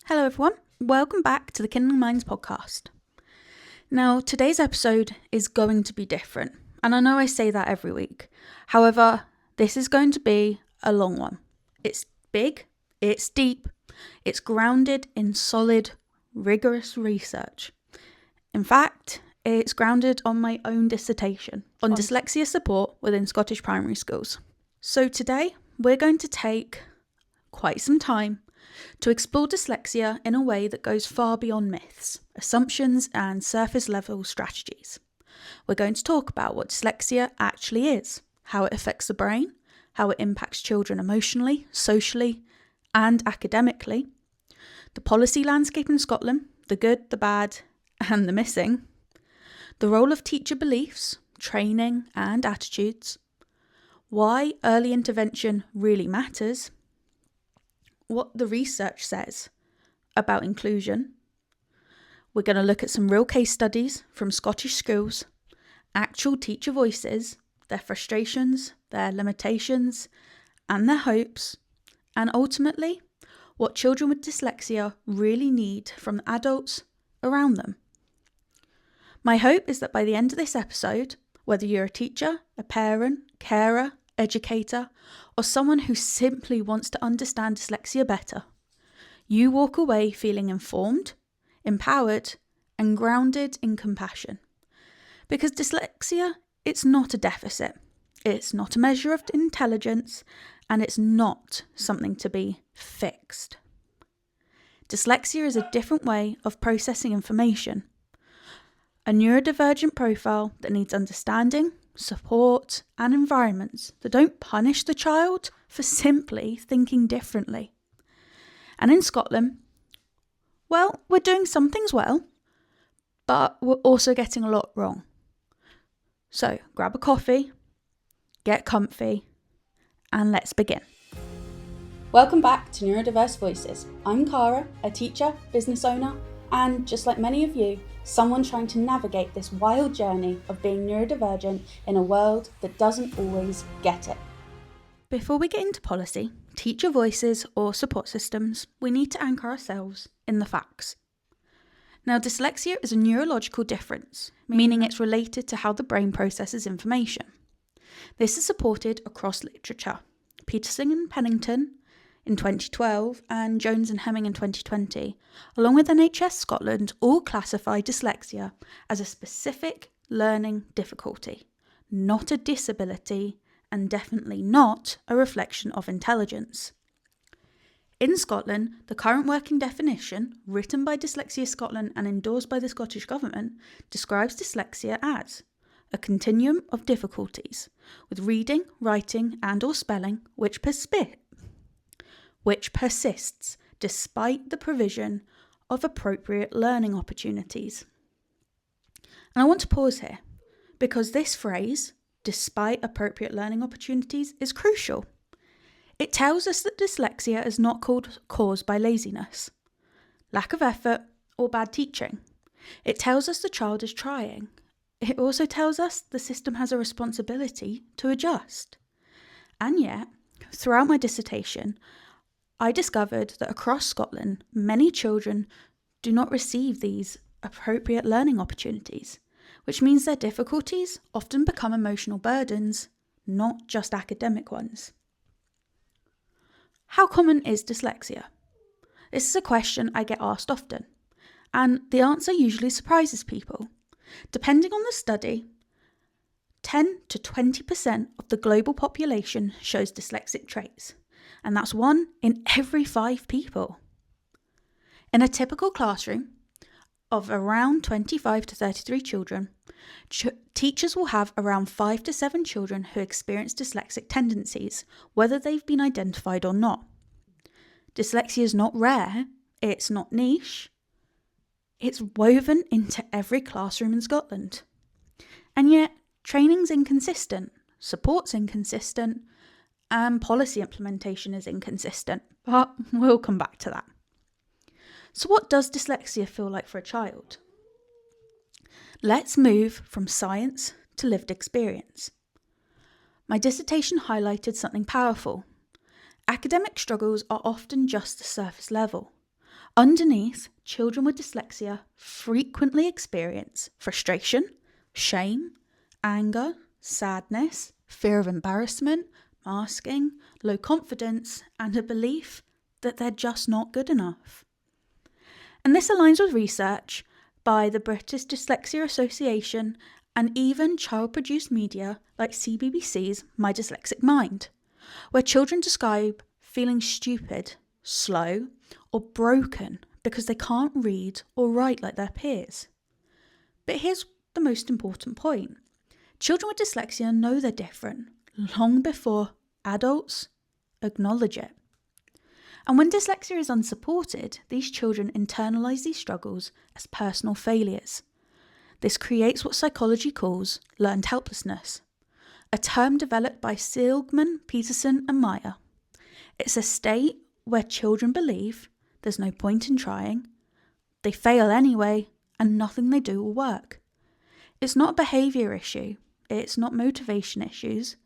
Hello everyone, welcome back to the Kindling Minds podcast. Now, today's episode is going to be different, and I know I say that every week. However, this is going to be a long one. It's big, it's deep, it's grounded in solid, rigorous research. In fact, it's grounded on my own dissertation on dyslexia support within Scottish primary schools. So today, we're going to take quite some time to explore dyslexia in a way that goes far beyond myths, assumptions, and surface level strategies. We're going to talk about what dyslexia actually is, how it affects the brain, how it impacts children emotionally, socially, and academically, the policy landscape in Scotland, the good, the bad, and the missing, the role of teacher beliefs, training, and attitudes, why early intervention really matters, what the research says about inclusion. We're going to look at some real case studies from Scottish schools, actual teacher voices, their frustrations, their limitations, and their hopes, and ultimately, what children with dyslexia really need from the adults around them. My hope is that by the end of this episode, whether you're a teacher, a parent, carer, educator, or someone who simply wants to understand dyslexia better, you walk away feeling informed, empowered, and grounded in compassion. Because dyslexia, it's not a deficit, it's not a measure of intelligence, and it's not something to be fixed. Dyslexia is a different way of processing information, a neurodivergent profile that needs understanding, support, and environments that don't punish the child for simply thinking differently. And in Scotland, well, we're doing some things well, but we're also getting a lot wrong. So grab a coffee, get comfy, and let's begin. Welcome back to Neurodiverse Voices. I'm Cara, a teacher, business owner, and just like many of you, someone trying to navigate this wild journey of being neurodivergent in a world that doesn't always get it. Before we get into policy, teacher voices, or support systems, we need to anchor ourselves in the facts. Now, dyslexia is a neurological difference, meaning it's related to how the brain processes information. This is supported across literature. Peterson and Pennington in 2012 and Jones and Hemming in 2020, along with NHS Scotland, all classify dyslexia as a specific learning difficulty, not a disability, and definitely not a reflection of intelligence. In Scotland, the current working definition, written by Dyslexia Scotland and endorsed by the Scottish Government, describes dyslexia as a continuum of difficulties with reading, writing, and/or spelling which persists despite the provision of appropriate learning opportunities. And I want to pause here because this phrase, despite appropriate learning opportunities, is crucial. It tells us that dyslexia is not caused by laziness, lack of effort, or bad teaching. It tells us the child is trying. It also tells us the system has a responsibility to adjust. And yet, throughout my dissertation, I discovered that across Scotland, many children do not receive these appropriate learning opportunities, which means their difficulties often become emotional burdens, not just academic ones. How common is dyslexia? This is a question I get asked often, and the answer usually surprises people. Depending on the study, 10 to 20% of the global population shows dyslexic traits, and that's 1 in every 5 people. In a typical classroom of around 25 to 33 children, teachers will have around 5 to 7 children who experience dyslexic tendencies, whether they've been identified or not. Dyslexia is not rare, it's not niche, it's woven into every classroom in Scotland. And yet, training's inconsistent, support's inconsistent, and policy implementation is inconsistent, but we'll come back to that. So what does dyslexia feel like for a child? Let's move from science to lived experience. My dissertation highlighted something powerful. Academic struggles are often just the surface level, Underneath, children with dyslexia frequently experience frustration, shame, anger, sadness, fear of embarrassment, masking, low confidence, and a belief that they're just not good enough. And this aligns with research by the British Dyslexia Association and even child-produced media like CBBC's My Dyslexic Mind, where children describe feeling stupid, slow, or broken because they can't read or write like their peers. But here's the most important point. Children with dyslexia know they're different long before adults acknowledge it. And when dyslexia is unsupported, these children internalise these struggles as personal failures. This creates what psychology calls learned helplessness, a term developed by Seligman, Peterson and Meyer. It's a state where children believe there's no point in trying, they fail anyway, and nothing they do will work. It's not a behaviour issue, it's not motivation issues,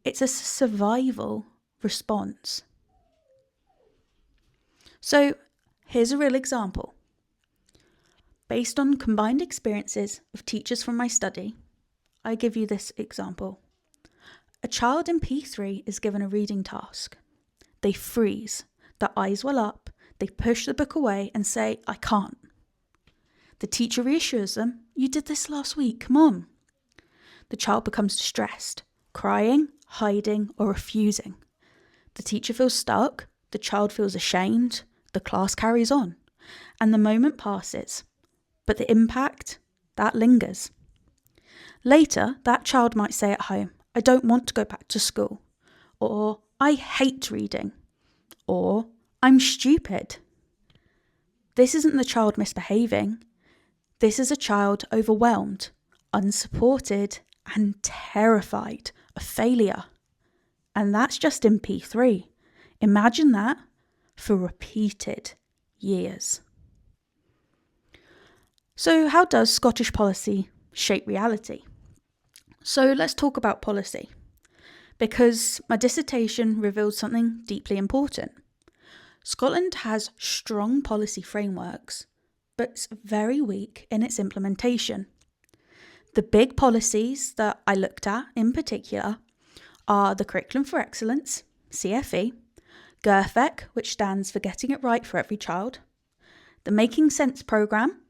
it's a survival response. So here's a real example. Based on combined experiences of teachers from my study, I give you this example. A child in P3 is given a reading task. They freeze, their eyes well up, they push the book away and say, "I can't." The teacher reassures them, "You did this last week, come on." The child becomes distressed, crying, hiding, or refusing. The teacher feels stuck, the child feels ashamed, the class carries on, and the moment passes. But the impact, that lingers. Later, that child might say at home, "I don't want to go back to school," or "I hate reading," or "I'm stupid." This isn't the child misbehaving. This is a child overwhelmed, unsupported, and terrified of failure. And that's just in P3. Imagine that for repeated years. So how does Scottish policy shape reality? So let's talk about policy, because my dissertation revealed something deeply important. Scotland has strong policy frameworks, but it's very weak in its implementation. The big policies that I looked at in particular are the Curriculum for Excellence, CFE, GERFEC, which stands for Getting It Right for Every Child, the Making Sense programme,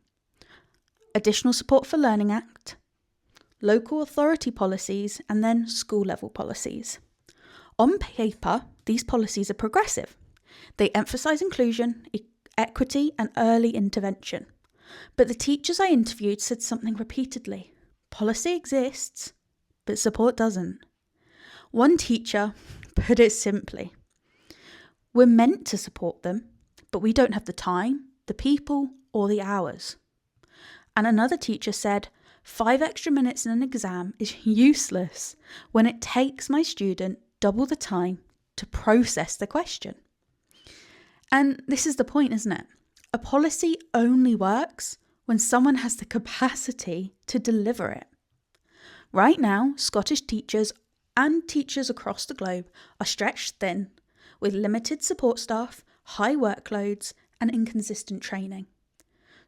Additional Support for Learning Act, local authority policies, and then school level policies. On paper, these policies are progressive. They emphasise inclusion, equity, and early intervention. But the teachers I interviewed said something repeatedly. Policy exists, but support doesn't. One teacher put it simply: "We're meant to support them, but we don't have the time, the people, or the hours." And another teacher said, 5 extra minutes in an exam is useless when it takes my student double the time to process the question. And this is the point, isn't it? A policy only works when someone has the capacity to deliver it. Right now, Scottish teachers and teachers across the globe are stretched thin with limited support staff, high workloads, and inconsistent training.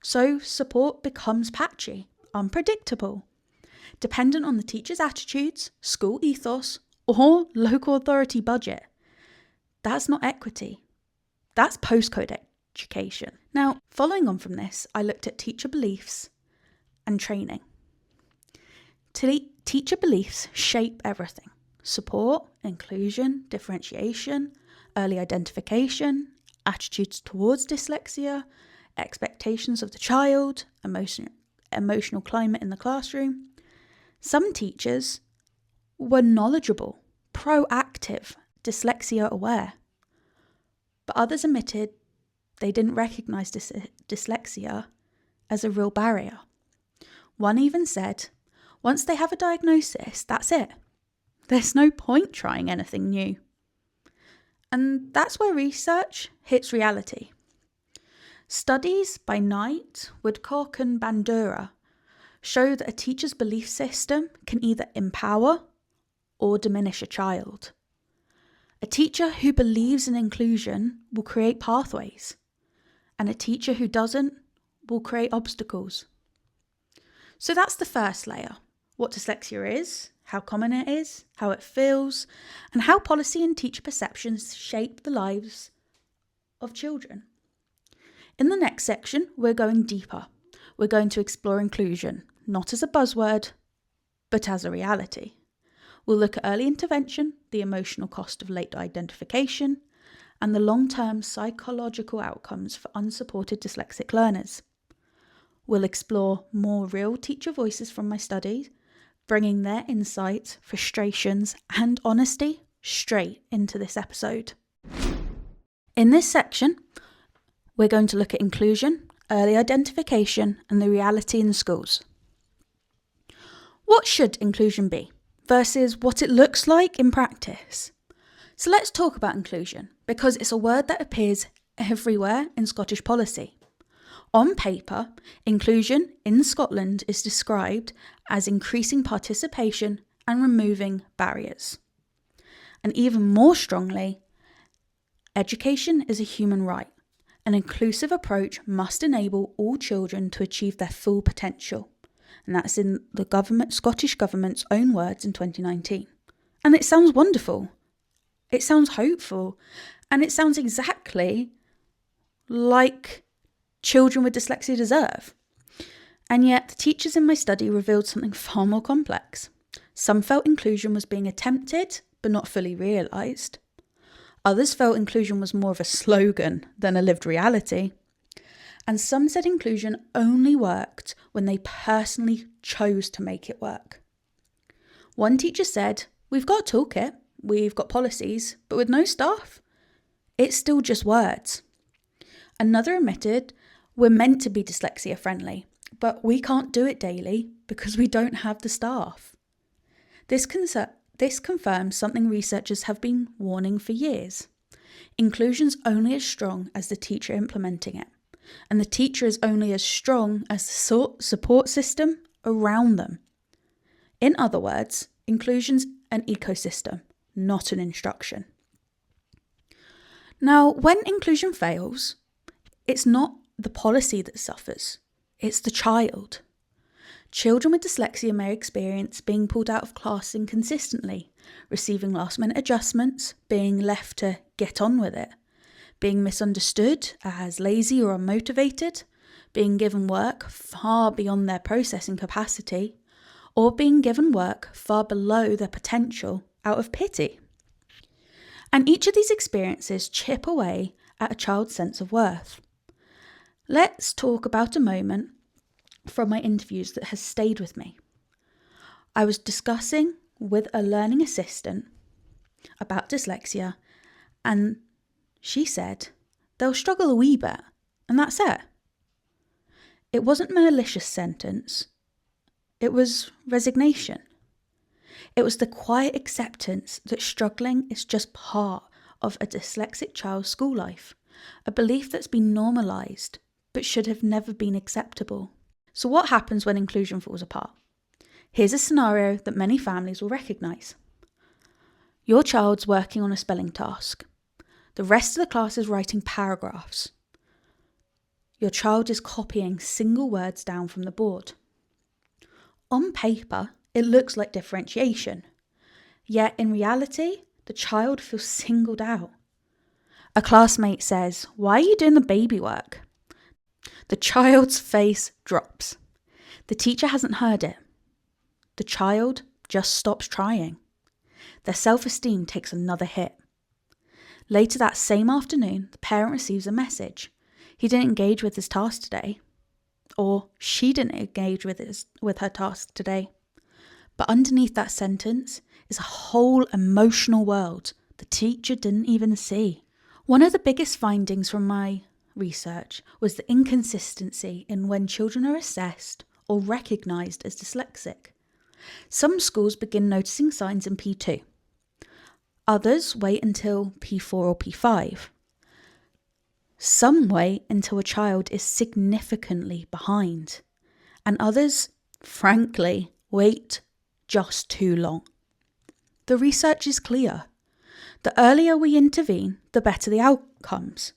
So support becomes patchy, unpredictable, dependent on the teacher's attitudes, school ethos, or local authority budget. That's not equity. That's postcode education. Now, following on from this, I looked at teacher beliefs and training. Teacher beliefs shape everything: support, inclusion, differentiation, early identification, attitudes towards dyslexia, expectations of the child, emotional climate in the classroom. Some teachers were knowledgeable, proactive, dyslexia aware, but others admitted they didn't recognise dyslexia as a real barrier. One even said, once they have a diagnosis, that's it. There's no point trying anything new. And that's where research hits reality. Studies by Knight, Woodcock and Bandura show that a teacher's belief system can either empower or diminish a child. A teacher who believes in inclusion will create pathways. and a teacher who doesn't will create obstacles. So that's the first layer: what dyslexia is, how common it is, how it feels, and how policy and teacher perceptions shape the lives of children. In the next section, we're going deeper. We're going to explore inclusion, not as a buzzword, but as a reality. We'll look at early intervention, the emotional cost of late identification, and the long-term psychological outcomes for unsupported dyslexic learners. We'll explore more real teacher voices from my studies, bringing their insights, frustrations, and honesty straight into this episode. In this section, we're going to look at inclusion, early identification, and the reality in schools. What should inclusion be versus what it looks like in practice? So let's talk about inclusion, because it's a word that appears everywhere in Scottish policy. On paper, inclusion in Scotland is described as increasing participation and removing barriers. And even more strongly, education is a human right. An inclusive approach must enable all children to achieve their full potential. And that's in the Scottish Government's own words in 2019. And it sounds wonderful. It sounds hopeful. And it sounds exactly like children with dyslexia deserve. And yet the teachers in my study revealed something far more complex. Some felt inclusion was being attempted, but not fully realised. Others felt inclusion was more of a slogan than a lived reality. And some said inclusion only worked when they personally chose to make it work. One teacher said, "We've got a toolkit, we've got policies, but with no staff, it's still just words." Another admitted, "We're meant to be dyslexia friendly, but we can't do it daily because we don't have the staff." This confirms something researchers have been warning for years. Inclusion's only as strong as the teacher implementing it, and the teacher is only as strong as the support system around them. In other words, inclusion's an ecosystem, not an instruction. Now, when inclusion fails, it's not the policy that suffers, it's the child. Children with dyslexia may experience being pulled out of class inconsistently, receiving last-minute adjustments, being left to get on with it, being misunderstood as lazy or unmotivated, being given work far beyond their processing capacity, or being given work far below their potential out of pity. And each of these experiences chip away at a child's sense of worth. Let's talk about a moment from my interviews that has stayed with me. I was discussing with a learning assistant about dyslexia, and she said they'll struggle a wee bit, and that's it. It wasn't a malicious sentence. It was resignation. It was the quiet acceptance that struggling is just part of a dyslexic child's school life, a belief that's been normalised but should have never been acceptable. So what happens when inclusion falls apart? Here's a scenario that many families will recognise. Your child's working on a spelling task. The rest of the class is writing paragraphs. Your child is copying single words down from the board. On paper, it looks like differentiation. Yet in reality, the child feels singled out. A classmate says, "Why are you doing the baby work?" The child's face drops. The teacher hasn't heard it. The child just stops trying. Their self-esteem takes another hit. Later that same afternoon, the parent receives a message. He didn't engage with his task today. Or she didn't engage with her task today. But underneath that sentence is a whole emotional world the teacher didn't even see. One of the biggest findings from my research was the inconsistency in when children are assessed or recognised as dyslexic. Some schools begin noticing signs in P2. Others wait until P4 or P5. Some wait until a child is significantly behind. And others, frankly, wait just too long. The research is clear. The earlier we intervene, the better the outcomes.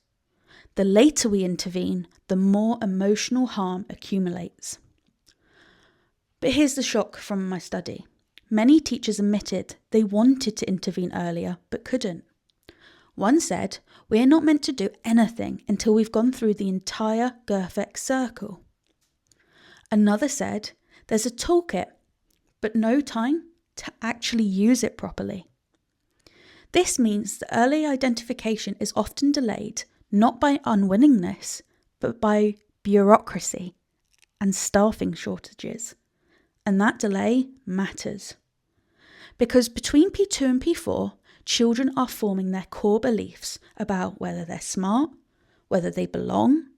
The later we intervene, the more emotional harm accumulates. But here's the shock from my study. Many teachers admitted they wanted to intervene earlier but couldn't. One said, "We're not meant to do anything until we've gone through the entire Gerfex circle." Another said, "There's a toolkit, but no time to actually use it properly." This means that early identification is often delayed not by unwillingness, but by bureaucracy and staffing shortages. And that delay matters. Because between P2 and P4, children are forming their core beliefs about whether they're smart, whether they belong,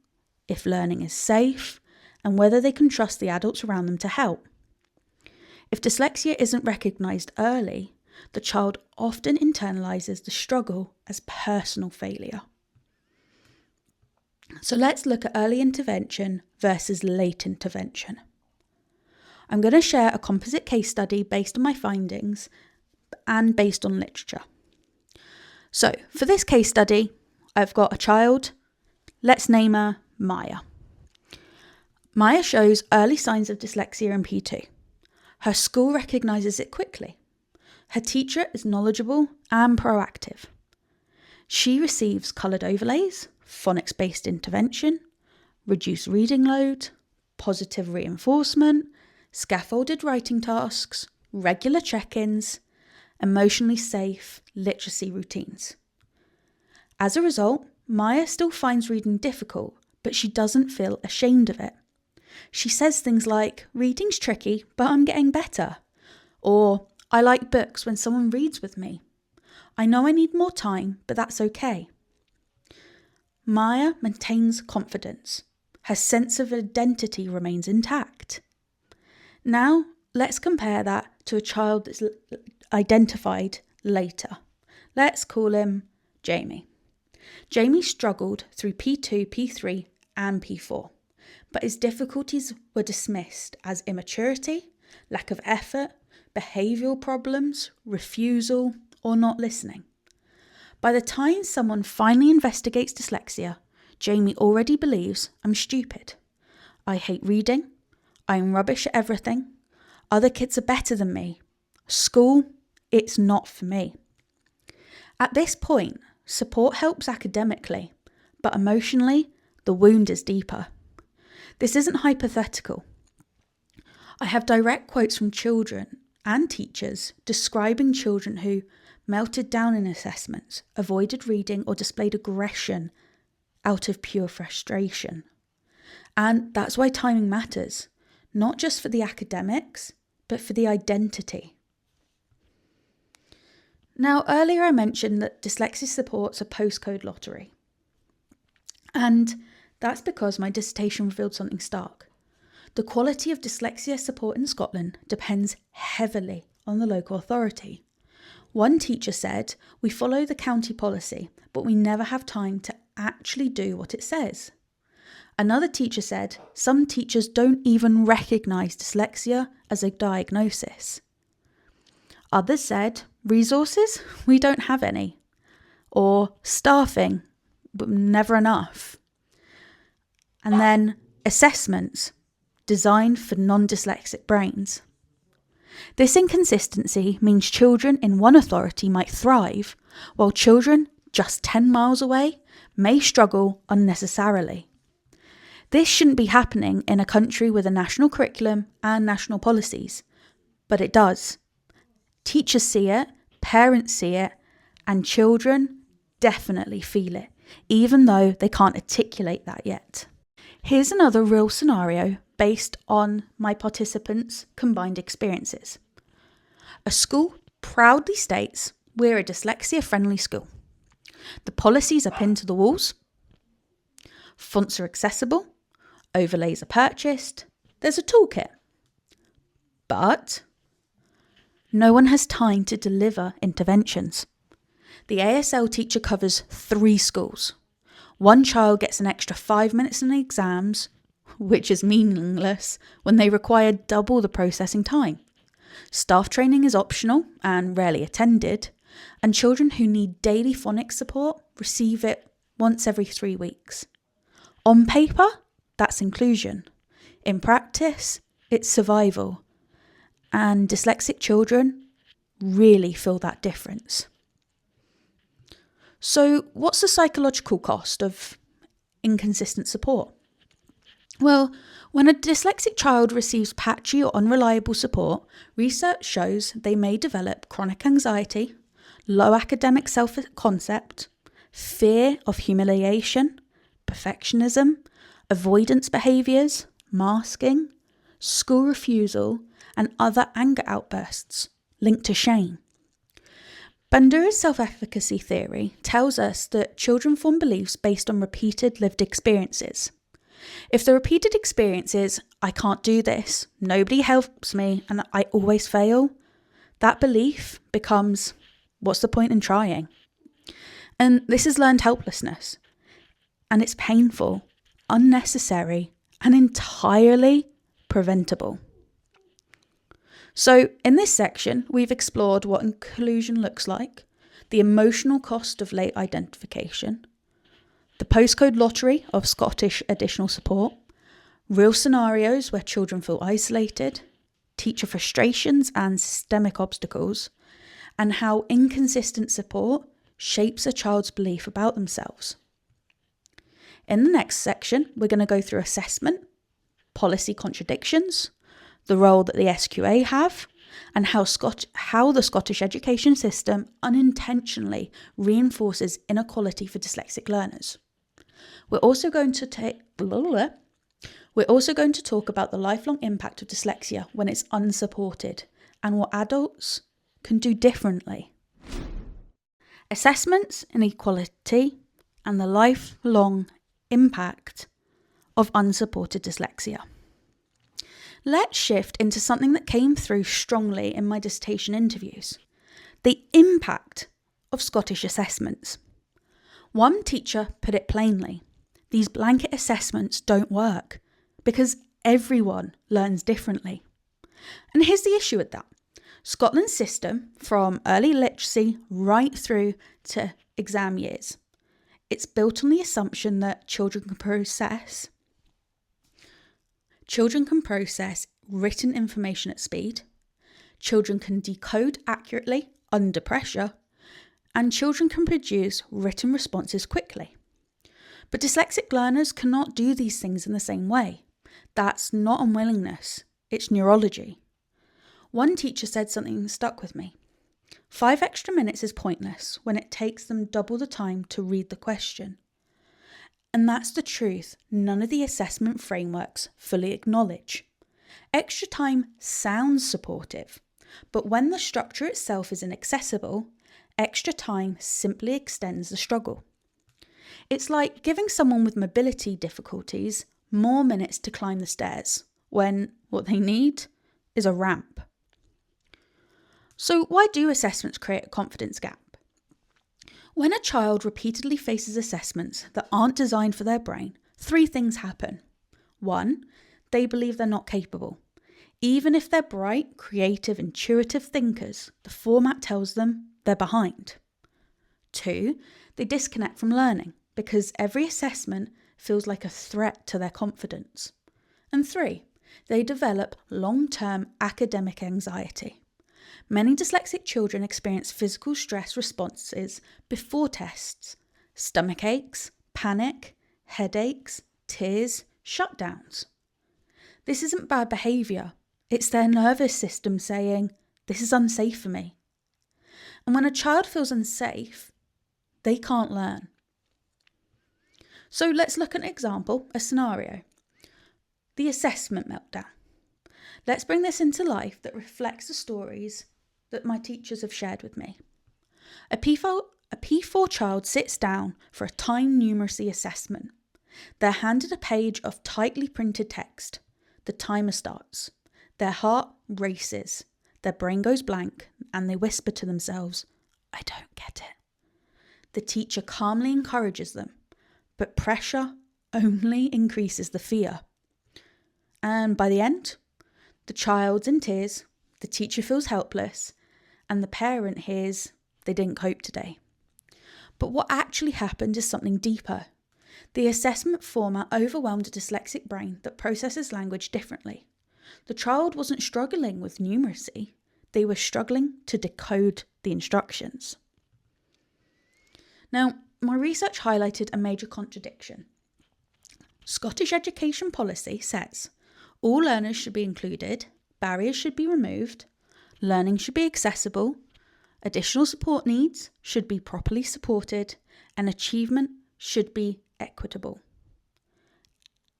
if learning is safe, and whether they can trust the adults around them to help. If dyslexia isn't recognised early, the child often internalises the struggle as personal failure. So let's look at early intervention versus late intervention. I'm going to share a composite case study based on my findings and based on literature. So for this case study, I've got a child. Let's name her Maya. Maya shows early signs of dyslexia in P2. Her school recognises it quickly. Her teacher is knowledgeable and proactive. She receives coloured overlays, phonics-based intervention, reduced reading load, positive reinforcement, scaffolded writing tasks, regular check-ins, emotionally safe literacy routines. As a result, Maya still finds reading difficult, but she doesn't feel ashamed of it. She says things like, "Reading's tricky, but I'm getting better." Or, "I like books when someone reads with me. I know I need more time, but that's okay." Maya maintains confidence. Her sense of identity remains intact. Now, let's compare that to a child that's identified later. Let's call him Jamie. Jamie struggled through P2, P3 and P4, but his difficulties were dismissed as immaturity, lack of effort, behavioural problems, refusal, or not listening. By the time someone finally investigates dyslexia, Jamie already believes, "I'm stupid. I hate reading. I'm rubbish at everything. Other kids are better than me. School, it's not for me." At this point, support helps academically, but emotionally, the wound is deeper. This isn't hypothetical. I have direct quotes from children and teachers describing children who melted down in assessments, avoided reading, or displayed aggression out of pure frustration. And that's why timing matters, not just for the academics, but for the identity. Now, earlier I mentioned that dyslexia supports a postcode lottery. And that's because my dissertation revealed something stark. The quality of dyslexia support in Scotland depends heavily on the local authority. One teacher said, "We follow the county policy, but we never have time to actually do what it says." Another teacher said, "Some teachers don't even recognise dyslexia as a diagnosis." Others said, "Resources? We don't have any." Or staffing, but never enough. And then assessments designed for non-dyslexic brains. This inconsistency means children in one authority might thrive, while children just 10 miles away may struggle unnecessarily. This shouldn't be happening in a country with a national curriculum and national policies, but it does. Teachers see it, parents see it, and children definitely feel it, even though they can't articulate that yet. Here's another real scenario based on my participants' combined experiences. A school proudly states, "We're a dyslexia-friendly school. The policies are pinned to the walls. Fonts are accessible. Overlays are purchased. There's a toolkit." But no one has time to deliver interventions. The ASL teacher covers 3 schools. One child gets an extra 5 minutes in the exams, which is meaningless when they require double the processing time. Staff training is optional and rarely attended, and children who need daily phonics support receive it once every 3 weeks. On paper, that's inclusion. In practice, it's survival. And dyslexic children really feel that difference. So, what's the psychological cost of inconsistent support? Well, when a dyslexic child receives patchy or unreliable support, research shows they may develop chronic anxiety, low academic self-concept, fear of humiliation, perfectionism, avoidance behaviours, masking, school refusal, and other anger outbursts linked to shame. Bandura's self-efficacy theory tells us that children form beliefs based on repeated lived experiences. If the repeated experience is, I can't do this, nobody helps me, and I always fail, that belief becomes, what's the point in trying? And this is learned helplessness. And it's painful, unnecessary, and entirely preventable. So in this section, we've explored what inclusion looks like, the emotional cost of late identification, the postcode lottery of Scottish additional support, real scenarios where children feel isolated, teacher frustrations and systemic obstacles, and how inconsistent support shapes a child's belief about themselves. In the next section, we're going to go through assessment, policy contradictions, the role that the SQA have, and how the Scottish education system unintentionally reinforces inequality for dyslexic learners. We're also going to talk about the lifelong impact of dyslexia when it's unsupported and what adults can do differently. Assessments, inequality, and the lifelong impact of unsupported dyslexia. Let's shift into something that came through strongly in my dissertation interviews: the impact of Scottish assessments. One teacher put it plainly: these blanket assessments don't work because everyone learns differently. And here's the issue with that. Scotland's system, from early literacy right through to exam years, it's built on the assumption that children can process written information at speed, children can decode accurately under pressure, and children can produce written responses quickly. But dyslexic learners cannot do these things in the same way. That's not unwillingness, it's neurology. One teacher said something that stuck with me. 5 extra minutes is pointless when it takes them double the time to read the question. And that's the truth none of the assessment frameworks fully acknowledge. Extra time sounds supportive, but when the structure itself is inaccessible, extra time simply extends the struggle. It's like giving someone with mobility difficulties more minutes to climb the stairs when what they need is a ramp. So why do assessments create a confidence gap? When a child repeatedly faces assessments that aren't designed for their brain, 3 things happen. 1, they believe they're not capable. Even if they're bright, creative, intuitive thinkers, the format tells them they're behind. 2, they disconnect from learning because every assessment feels like a threat to their confidence. And 3, they develop long-term academic anxiety. Many dyslexic children experience physical stress responses before tests: stomach aches, panic, headaches, tears, shutdowns. This isn't bad behaviour, it's their nervous system saying, this is unsafe for me. And when a child feels unsafe, they can't learn. So let's look at an example, a scenario. The assessment meltdown. Let's bring this into life that reflects the stories that my teachers have shared with me. A P4 child sits down for a time numeracy assessment. They're handed a page of tightly printed text. The timer starts. Their heart races. Their brain goes blank and they whisper to themselves, I don't get it. The teacher calmly encourages them, but pressure only increases the fear. And by the end, the child's in tears, the teacher feels helpless, and the parent hears they didn't cope today. But what actually happened is something deeper. The assessment format overwhelmed a dyslexic brain that processes language differently. The child wasn't struggling with numeracy, they were struggling to decode the instructions. Now, my research highlighted a major contradiction. Scottish education policy says all learners should be included, barriers should be removed, learning should be accessible, additional support needs should be properly supported, and achievement should be equitable.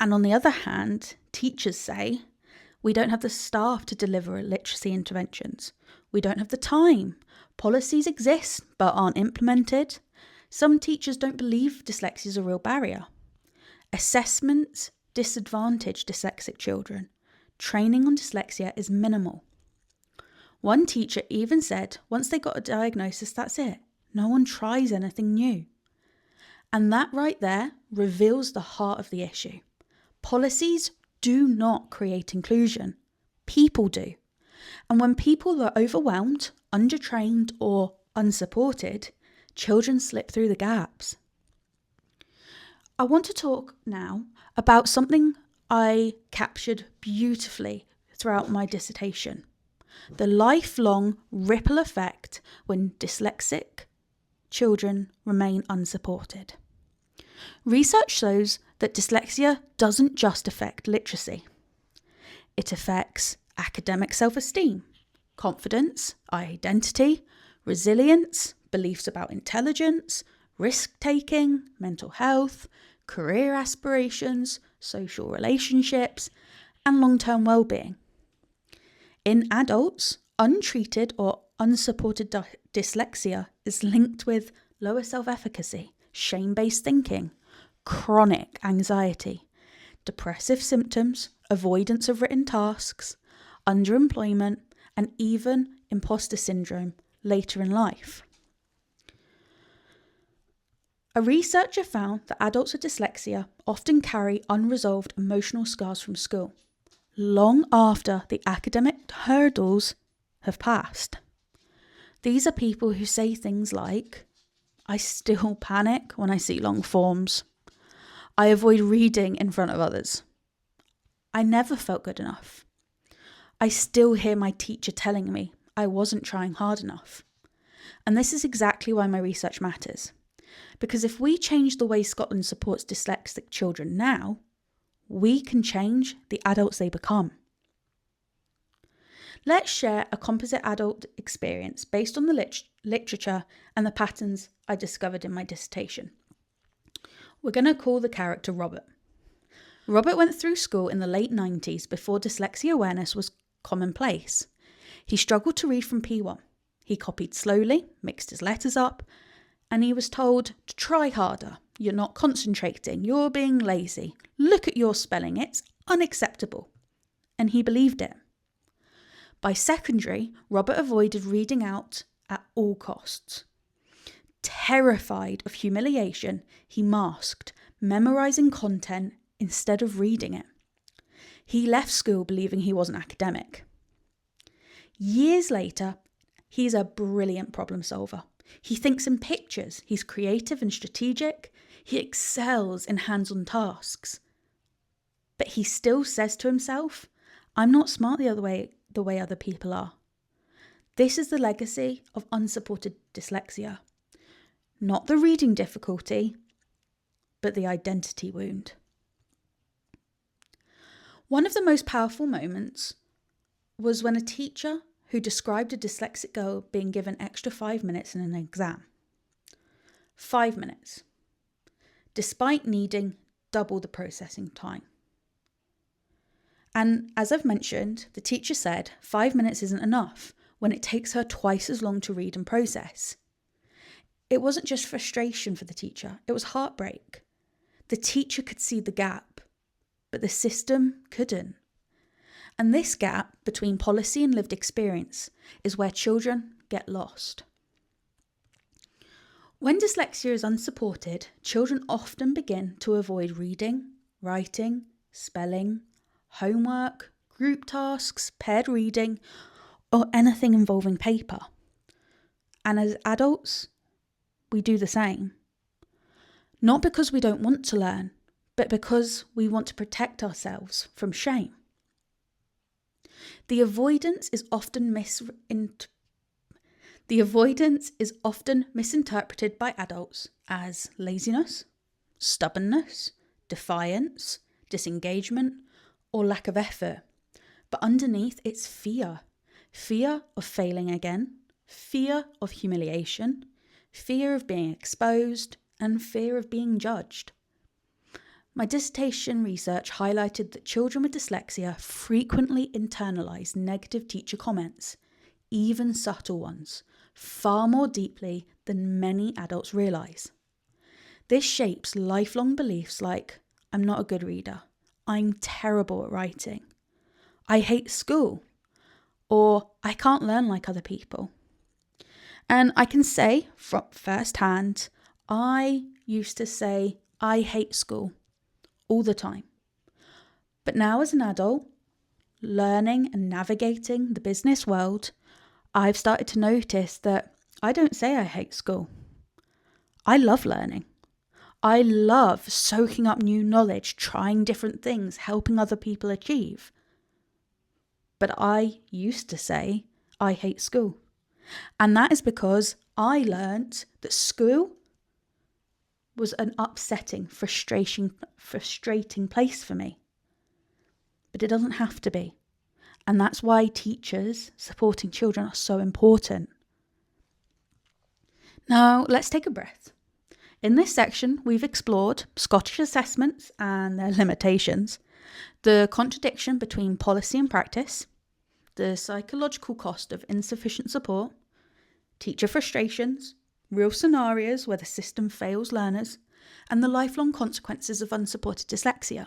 And on the other hand, teachers say we don't have the staff to deliver literacy interventions. We don't have the time. Policies exist but aren't implemented. Some teachers don't believe dyslexia is a real barrier. Assessments disadvantage dyslexic children. Training on dyslexia is minimal. One teacher even said once they got a diagnosis, that's it. No one tries anything new. And that right there reveals the heart of the issue. Policies do not create inclusion. People do. And when people are overwhelmed, undertrained, or unsupported, children slip through the gaps. I want to talk now about something I captured beautifully throughout my dissertation. The lifelong ripple effect when dyslexic children remain unsupported. Research shows that dyslexia doesn't just affect literacy. It affects academic self-esteem, confidence, identity, resilience, beliefs about intelligence, risk-taking, mental health, career aspirations, social relationships, and long-term well-being. In adults, untreated or unsupported dyslexia is linked with lower self-efficacy, shame-based thinking, chronic anxiety, depressive symptoms, avoidance of written tasks, underemployment, and even imposter syndrome later in life. A researcher found that adults with dyslexia often carry unresolved emotional scars from school, long after the academic hurdles have passed. These are people who say things like, I still panic when I see long forms. I avoid reading in front of others. I never felt good enough. I still hear my teacher telling me I wasn't trying hard enough. And this is exactly why my research matters. Because if we change the way Scotland supports dyslexic children now, we can change the adults they become. Let's share a composite adult experience based on the literature and the patterns I discovered in my dissertation. We're going to call the character Robert. Robert went through school in the late 90s before dyslexia awareness was commonplace. He struggled to read from P1. He copied slowly, mixed his letters up, and he was told to try harder. You're not concentrating, you're being lazy. Look at your spelling, it's unacceptable. And he believed it. By secondary, Robert avoided reading out at all costs. Terrified of humiliation, he masked, memorising content instead of reading it. He left school believing he wasn't academic. Years later, he's a brilliant problem solver. He thinks in pictures, he's creative and strategic, he excels in hands-on tasks. But he still says to himself, I'm not smart the way other people are. This is the legacy of unsupported dyslexia. Not the reading difficulty, but the identity wound. One of the most powerful moments was when a teacher who described a dyslexic girl being given extra 5 minutes in an exam. 5 minutes, despite needing double the processing time. And as I've mentioned, the teacher said 5 minutes isn't enough when it takes her twice as long to read and process. It wasn't just frustration for the teacher, it was heartbreak. The teacher could see the gap, but the system couldn't. And this gap between policy and lived experience is where children get lost. When dyslexia is unsupported, children often begin to avoid reading, writing, spelling, homework, group tasks, paired reading, or anything involving paper. And as adults, we do the same. Not because we don't want to learn, but because we want to protect ourselves from shame. The avoidance is often misinterpreted by adults as laziness, stubbornness, defiance, disengagement, or lack of effort. But underneath, it's fear. Fear of failing again, fear of humiliation, fear of being exposed, and fear of being judged. My dissertation research highlighted that children with dyslexia frequently internalise negative teacher comments, even subtle ones, far more deeply than many adults realise. This shapes lifelong beliefs like, I'm not a good reader, I'm terrible at writing, I hate school, or I can't learn like other people. And I can say from firsthand, I used to say, I hate school all the time. But now as an adult, learning and navigating the business world, I've started to notice that I don't say I hate school. I love learning. I love soaking up new knowledge, trying different things, helping other people achieve. But I used to say I hate school. And that is because I learnt that school was an upsetting, frustrating place for me. But it doesn't have to be. And that's why teachers supporting children are so important. Now, let's take a breath. In this section, we've explored Scottish assessments and their limitations, the contradiction between policy and practice, the psychological cost of insufficient support, teacher frustrations, real scenarios where the system fails learners, and the lifelong consequences of unsupported dyslexia.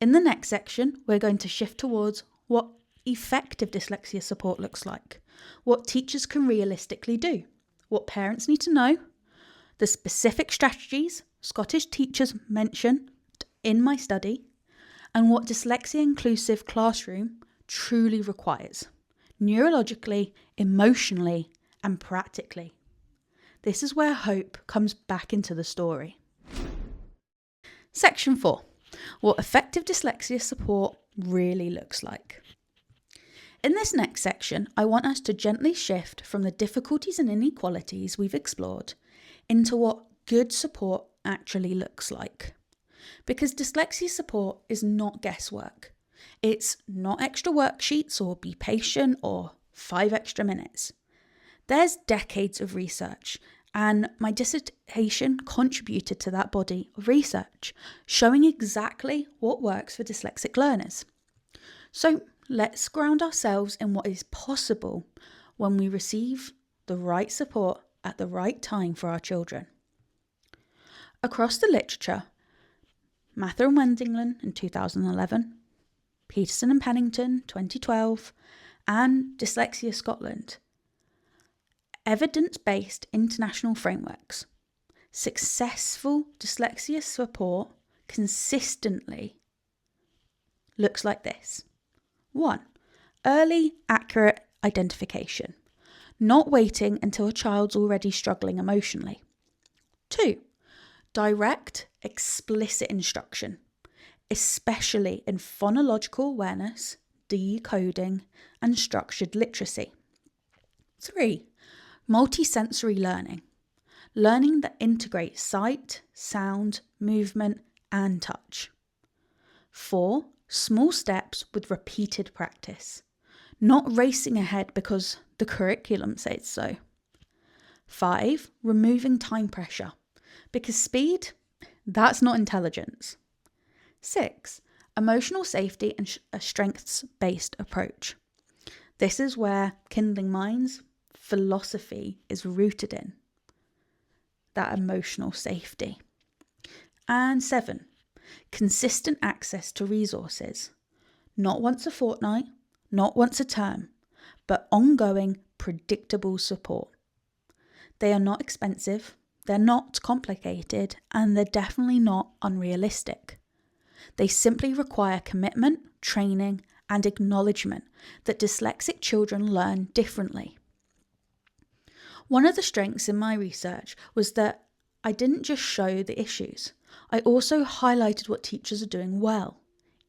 In the next section, we're going to shift towards what effective dyslexia support looks like, what teachers can realistically do, what parents need to know, the specific strategies Scottish teachers mentioned in my study, and what dyslexia-inclusive classroom truly requires, neurologically, emotionally, and practically. This is where hope comes back into the story. Section 4. What effective dyslexia support really looks like. In this next section, I want us to gently shift from the difficulties and inequalities we've explored into what good support actually looks like. Because dyslexia support is not guesswork. It's not extra worksheets or be patient or 5 extra minutes. There's decades of research, and my dissertation contributed to that body of research, showing exactly what works for dyslexic learners. So let's ground ourselves in what is possible when we receive the right support at the right time for our children. Across the literature, Mather and Wendinglen in 2011, Peterson and Pennington 2012, and Dyslexia Scotland, evidence-based international frameworks. Successful dyslexia support consistently looks like this. 1. Early, accurate identification. Not waiting until a child's already struggling emotionally. 2. Direct, explicit instruction, especially in phonological awareness, decoding, and structured literacy. 3. Multisensory learning. Learning that integrates sight, sound, movement, and touch. 4. Small steps with repeated practice. Not racing ahead because the curriculum says so. 5. Removing time pressure. Because speed, that's not intelligence. 6. Emotional safety and a strengths-based approach. This is where Kindling Minds philosophy is rooted in. That emotional safety. And 7. Consistent access to resources. Not once a fortnight, not once a term, but ongoing, predictable support. They are not expensive, they're not complicated, and they're definitely not unrealistic. They simply require commitment, training, and acknowledgement that dyslexic children learn differently. One of the strengths in my research was that I didn't just show the issues, I also highlighted what teachers are doing well,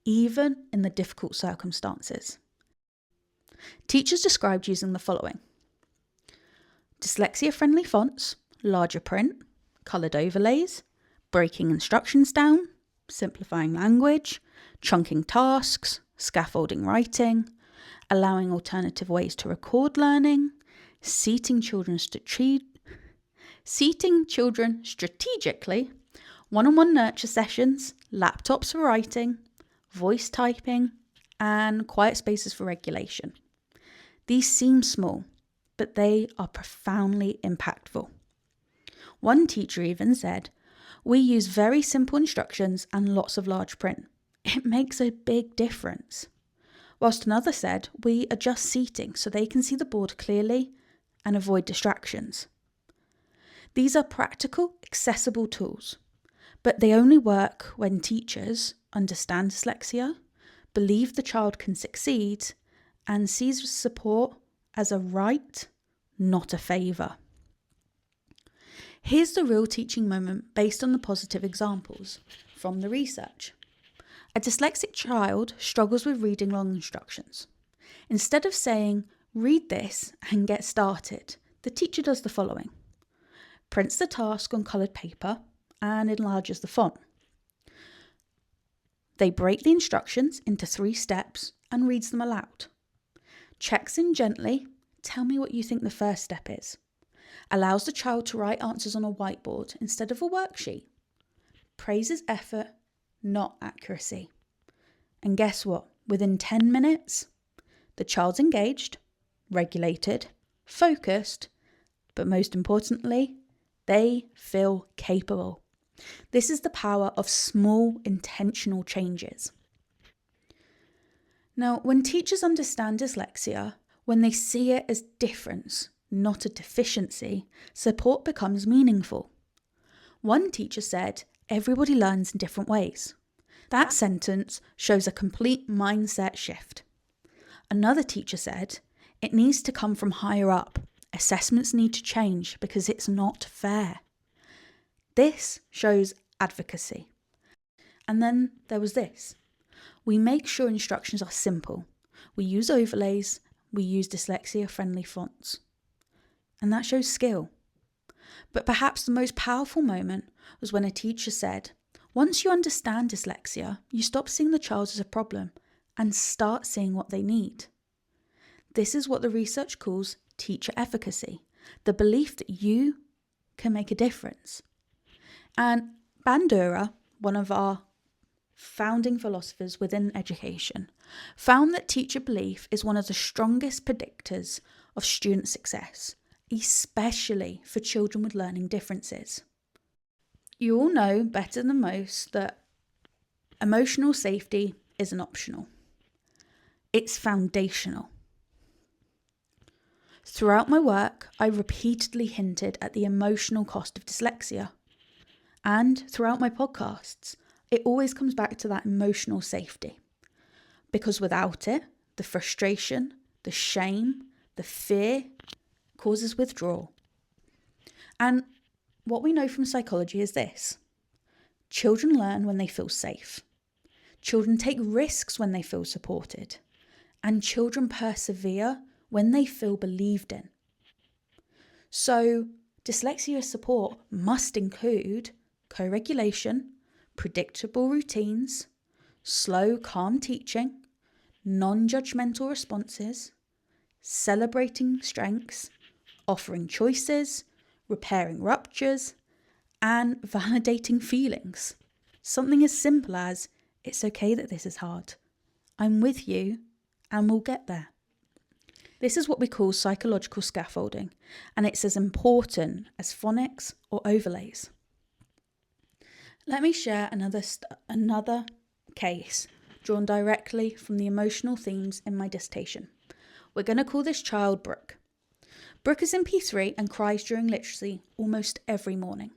even in the difficult circumstances. Teachers described using the following: dyslexia-friendly fonts, larger print, coloured overlays, breaking instructions down, simplifying language, chunking tasks, scaffolding writing, allowing alternative ways to record learning, seating children strategically, one-on-one nurture sessions, laptops for writing, voice typing, and quiet spaces for regulation. These seem small, but they are profoundly impactful. One teacher even said, "We use very simple instructions and lots of large print. It makes a big difference." Whilst another said, "We adjust seating so they can see the board clearly and avoid distractions." These are practical, accessible tools, but they only work when teachers understand dyslexia, believe the child can succeed, and sees support as a right, not a favour. Here's the real teaching moment based on the positive examples from the research. A dyslexic child struggles with reading long instructions. Instead of saying, "Read this and get started," the teacher does the following: prints the task on coloured paper and enlarges the font. They break the instructions into 3 steps and reads them aloud. Checks in gently, "Tell me what you think the first step is." Allows the child to write answers on a whiteboard instead of a worksheet. Praises effort, not accuracy. And guess what? Within 10 minutes, the child's engaged, regulated, focused, but most importantly, they feel capable. This is the power of small, intentional changes. Now, when teachers understand dyslexia, when they see it as difference, not a deficiency, support becomes meaningful. One teacher said, "Everybody learns in different ways." That sentence shows a complete mindset shift. Another teacher said, "It needs to come from higher up. Assessments need to change because it's not fair." This shows advocacy. And then there was this: "We make sure instructions are simple. We use overlays. We use dyslexia-friendly fonts." And that shows skill. But perhaps the most powerful moment was when a teacher said, "Once you understand dyslexia, you stop seeing the child as a problem and start seeing what they need." This is what the research calls teacher efficacy, the belief that you can make a difference. And Bandura, one of our founding philosophers within education, found that teacher belief is one of the strongest predictors of student success, especially for children with learning differences. You all know better than most that emotional safety isn't optional. It's foundational. Throughout my work, I repeatedly hinted at the emotional cost of dyslexia. And throughout my podcasts, it always comes back to that emotional safety. Because without it, the frustration, the shame, the fear causes withdrawal. And what we know from psychology is this: children learn when they feel safe. Children take risks when they feel supported. And children persevere when they feel believed in. So, dyslexia support must include co-regulation, predictable routines, slow, calm teaching, non-judgmental responses, celebrating strengths, offering choices, repairing ruptures, and validating feelings. Something as simple as, "It's okay that this is hard. I'm with you and we'll get there." This is what we call psychological scaffolding, and it's as important as phonics or overlays. Let me share another case drawn directly from the emotional themes in my dissertation. We're going to call this child Brooke. Brooke is in P3 and cries during literacy almost every morning.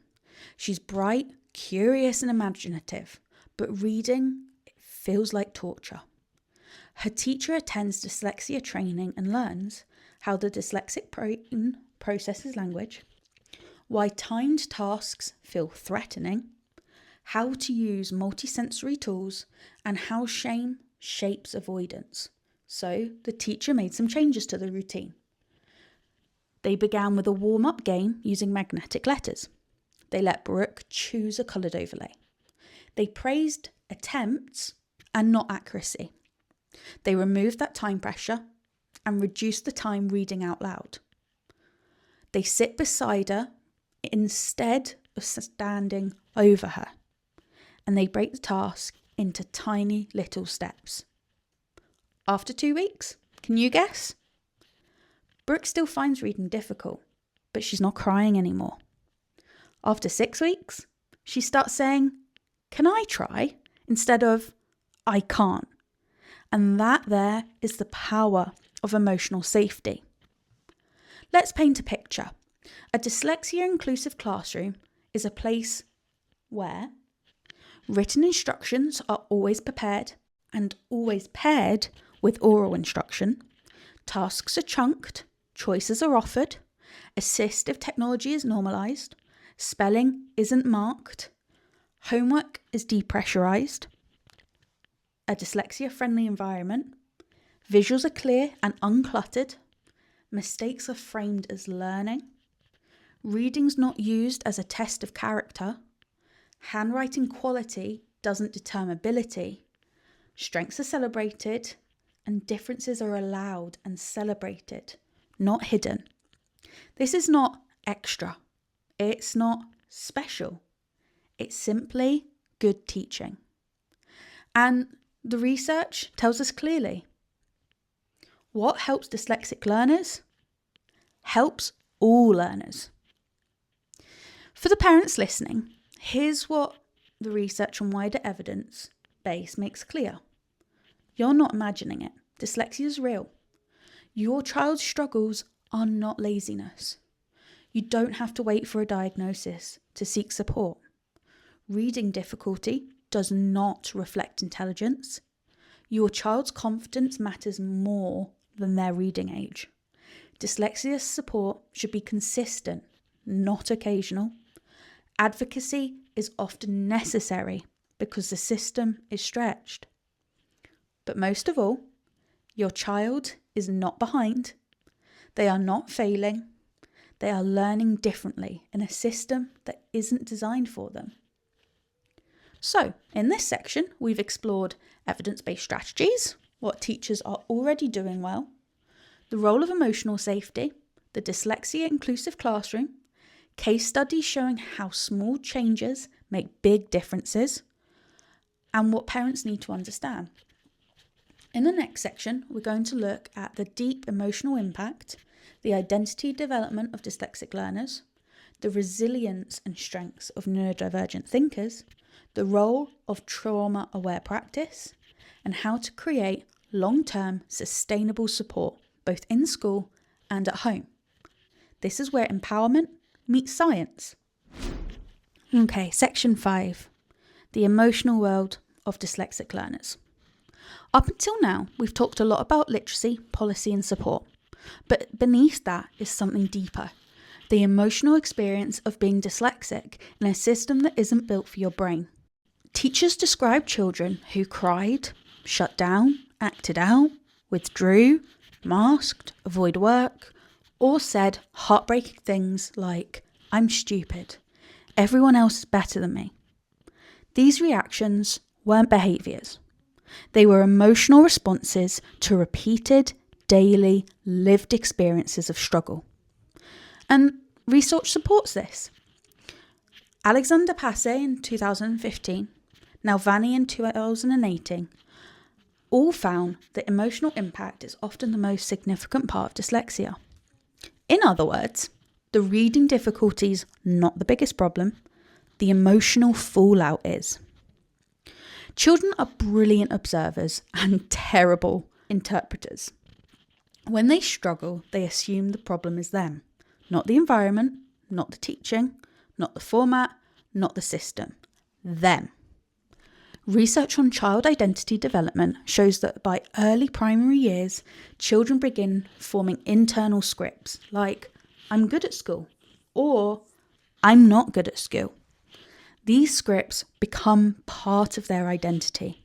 She's bright, curious and imaginative, but reading feels like torture. Her teacher attends dyslexia training and learns how the dyslexic brain processes language, why timed tasks feel threatening, how to use multisensory tools, and how shame shapes avoidance. So the teacher made some changes to the routine. They began with a warm-up game using magnetic letters. They let Brooke choose a coloured overlay. They praised attempts and not accuracy. They removed that time pressure and reduced the time reading out loud. They sit beside her instead of standing over her. And they break the task into tiny little steps. After 2 weeks, can you guess? Brooke still finds reading difficult, but she's not crying anymore. After 6 weeks, she starts saying, "Can I try?" instead of "I can't." And that there is the power of emotional safety. Let's paint a picture. A dyslexia inclusive classroom is a place where written instructions are always prepared and always paired with oral instruction. Tasks are chunked, choices are offered, assistive technology is normalised, spelling isn't marked, homework is depressurised, a dyslexia-friendly environment, visuals are clear and uncluttered, mistakes are framed as learning, reading's not used as a test of character, handwriting quality doesn't determine ability, strengths are celebrated, and differences are allowed and celebrated, not hidden. This is not extra. It's not special. It's simply good teaching. And the research tells us clearly. What helps dyslexic learners? Helps all learners. For the parents listening, here's what the research and wider evidence base makes clear. You're not imagining it. Dyslexia is real. Your child's struggles are not laziness. You don't have to wait for a diagnosis to seek support. Reading difficulty does not reflect intelligence. Your child's confidence matters more than their reading age. Dyslexia support should be consistent, not occasional. Advocacy is often necessary because the system is stretched. But most of all, your child is not behind. They are not failing. They are learning differently in a system that isn't designed for them. So, in this section, we've explored evidence-based strategies, what teachers are already doing well, the role of emotional safety, the dyslexia inclusive classroom, case studies showing how small changes make big differences, and what parents need to understand. In the next section, we're going to look at the deep emotional impact, the identity development of dyslexic learners, the resilience and strengths of neurodivergent thinkers, the role of trauma-aware practice, and how to create long-term sustainable support both in school and at home. This is where empowerment meets science. Okay, section 5, the emotional world of dyslexic learners. Up until now, we've talked a lot about literacy, policy and support, but beneath that is something deeper, the emotional experience of being dyslexic in a system that isn't built for your brain. Teachers describe children who cried, shut down, acted out, withdrew, masked, avoid work, or said heartbreaking things like, "I'm stupid, everyone else is better than me." These reactions weren't behaviours. They were emotional responses to repeated, daily, lived experiences of struggle. And research supports this. Alexander Passe in 2015, Nalvani in 2018, all found that emotional impact is often the most significant part of dyslexia. In other words, the reading difficulties not the biggest problem, the emotional fallout is. Children are brilliant observers and terrible interpreters. When they struggle, they assume the problem is them, not the environment, not the teaching, not the format, not the system, them. Research on child identity development shows that by early primary years, children begin forming internal scripts like, I'm good at school, or I'm not good at school. These scripts become part of their identity.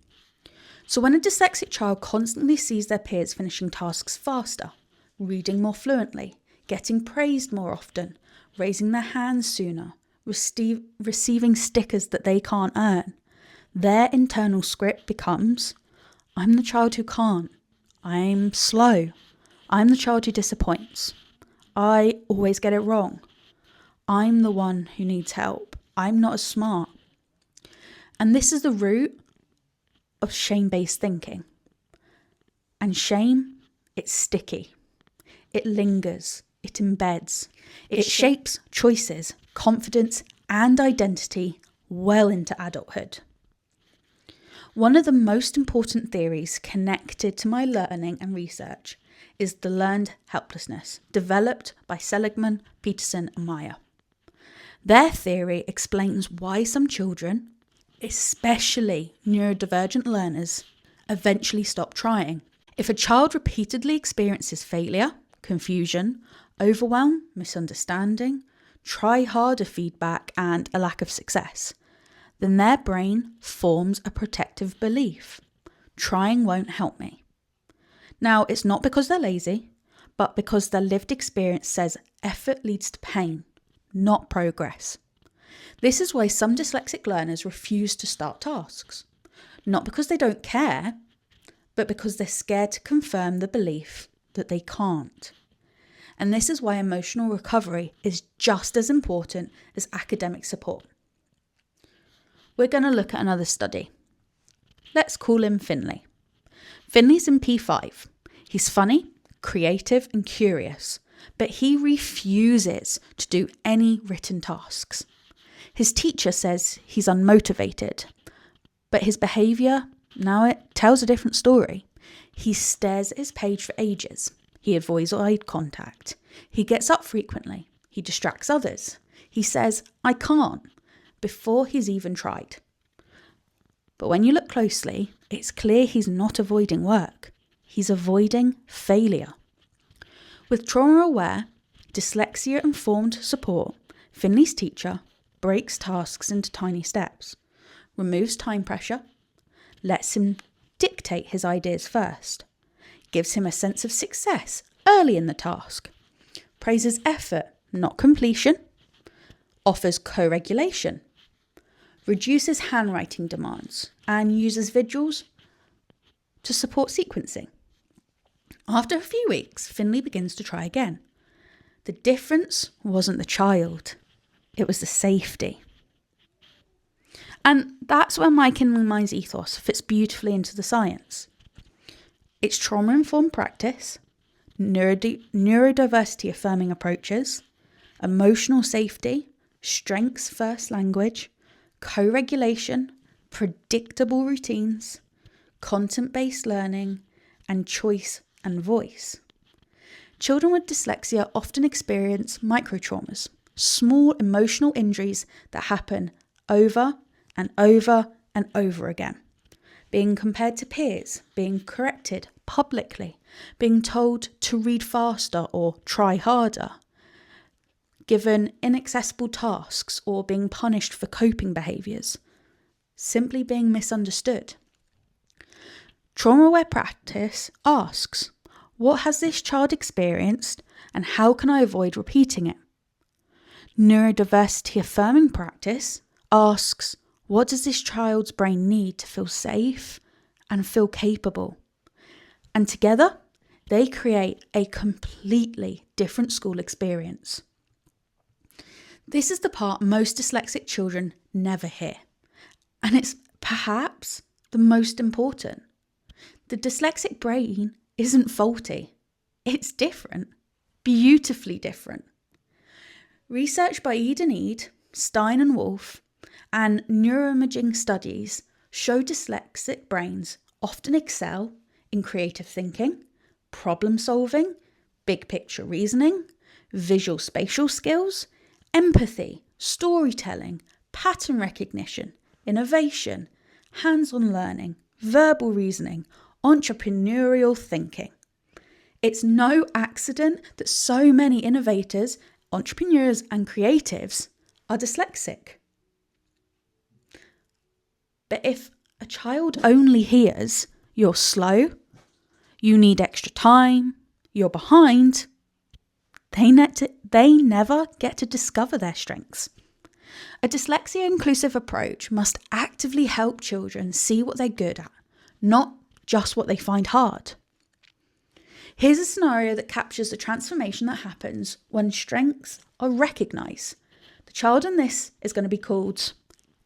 So when a dyslexic child constantly sees their peers finishing tasks faster, reading more fluently, getting praised more often, raising their hands sooner, receiving stickers that they can't earn, their internal script becomes, I'm the child who can't, I'm slow, I'm the child who disappoints, I always get it wrong, I'm the one who needs help, I'm not as smart. And this is the root of shame-based thinking. And shame, it's sticky. It lingers. It embeds. It shapes choices, confidence, and identity well into adulthood. One of the most important theories connected to my learning and research is the learned helplessness, developed by Seligman, Peterson, and Meyer. Their theory explains why some children, especially neurodivergent learners, eventually stop trying. If a child repeatedly experiences failure, confusion, overwhelm, misunderstanding, try harder feedback, and a lack of success, then their brain forms a protective belief. Trying won't help me. Now, it's not because they're lazy, but because their lived experience says effort leads to pain, not progress. This is why some dyslexic learners refuse to start tasks. Not because they don't care, but because they're scared to confirm the belief that they can't. And this is why emotional recovery is just as important as academic support. We're going to look at another study. Let's call him Finley. Finley's in P5. He's funny, creative, and curious, but he refuses to do any written tasks. His teacher says he's unmotivated, but his behaviour, now it tells a different story. He stares at his page for ages. He avoids eye contact. He gets up frequently. He distracts others. He says, I can't, before he's even tried. But when you look closely, it's clear he's not avoiding work. He's avoiding failure. With trauma-aware, dyslexia-informed support, Finley's teacher breaks tasks into tiny steps, removes time pressure, lets him dictate his ideas first, gives him a sense of success early in the task, praises effort, not completion, offers co-regulation, reduces handwriting demands, and uses visuals to support sequencing. After a few weeks, Finley begins to try again. The difference wasn't the child, it was the safety. And that's where my Kindling Minds ethos fits beautifully into the science. It's trauma-informed practice, neurodiversity affirming approaches, emotional safety, strengths first language, co-regulation, predictable routines, content-based learning, and choice and voice. Children with dyslexia often experience microtraumas, small emotional injuries that happen over and over and over again. Being compared to peers, being corrected publicly, being told to read faster or try harder, given inaccessible tasks or being punished for coping behaviours, simply being misunderstood. Trauma-aware practice asks, what has this child experienced and how can I avoid repeating it? Neurodiversity affirming practice asks, what does this child's brain need to feel safe and feel capable? And together, they create a completely different school experience. This is the part most dyslexic children never hear, and it's perhaps the most important. The dyslexic brain isn't faulty, it's different, beautifully different. Research by Eden, Stein and Wolf, and neuroimaging studies show dyslexic brains often excel in creative thinking, problem solving, big picture reasoning, visual spatial skills, empathy, storytelling, pattern recognition, innovation, hands-on learning, verbal reasoning, entrepreneurial thinking. It's no accident that so many innovators, entrepreneurs, and creatives are dyslexic. But if a child only hears you're slow, you need extra time, you're behind, they never get to discover their strengths. A dyslexia inclusive approach must actively help children see what they're good at, not just what they find hard. Here's a scenario that captures the transformation that happens when strengths are recognised. The child in this is going to be called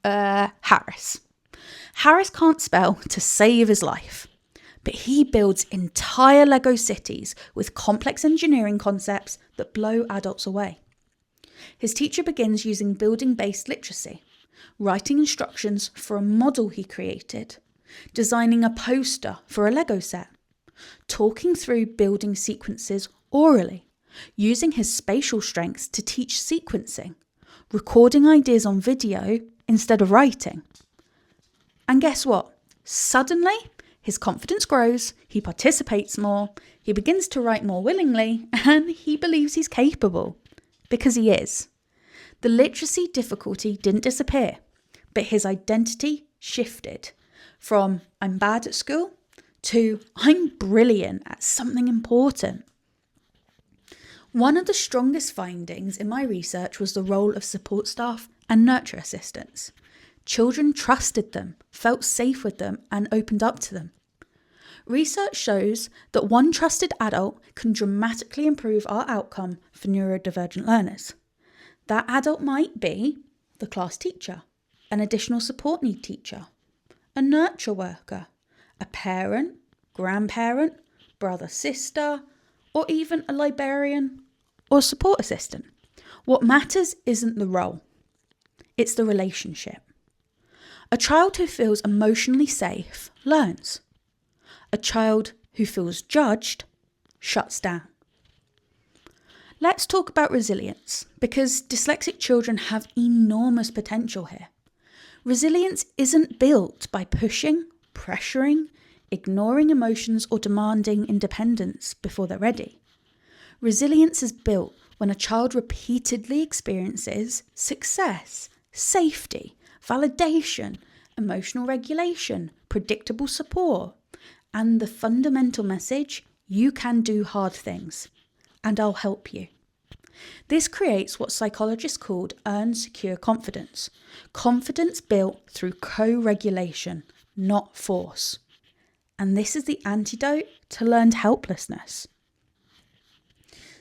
Harris. Harris can't spell to save his life, but he builds entire Lego cities with complex engineering concepts that blow adults away. His teacher begins using building-based literacy, writing instructions for a model he created, designing a poster for a Lego set, talking through building sequences orally, using his spatial strengths to teach sequencing, recording ideas on video instead of writing. And guess what? Suddenly, his confidence grows, he participates more, he begins to write more willingly, and he believes he's capable. Because he is. The literacy difficulty didn't disappear, but his identity shifted from I'm bad at school to I'm brilliant at something important. One of the strongest findings in my research was the role of support staff and nurture assistants. Children trusted them, felt safe with them, and opened up to them. Research shows that one trusted adult can dramatically improve our outcome for neurodivergent learners. That adult might be the class teacher, an additional support need teacher, a nurture worker, a parent, grandparent, brother, sister, or even a librarian or support assistant. What matters isn't the role, it's the relationship. A child who feels emotionally safe learns. A child who feels judged shuts down. Let's talk about resilience, because dyslexic children have enormous potential here. Resilience isn't built by pushing, pressuring, ignoring emotions, or demanding independence before they're ready. Resilience is built when a child repeatedly experiences success, safety, validation, emotional regulation, predictable support, and the fundamental message, you can do hard things, and I'll help you. This creates what psychologists called earned secure confidence. Confidence built through co-regulation, not force. And this is the antidote to learned helplessness.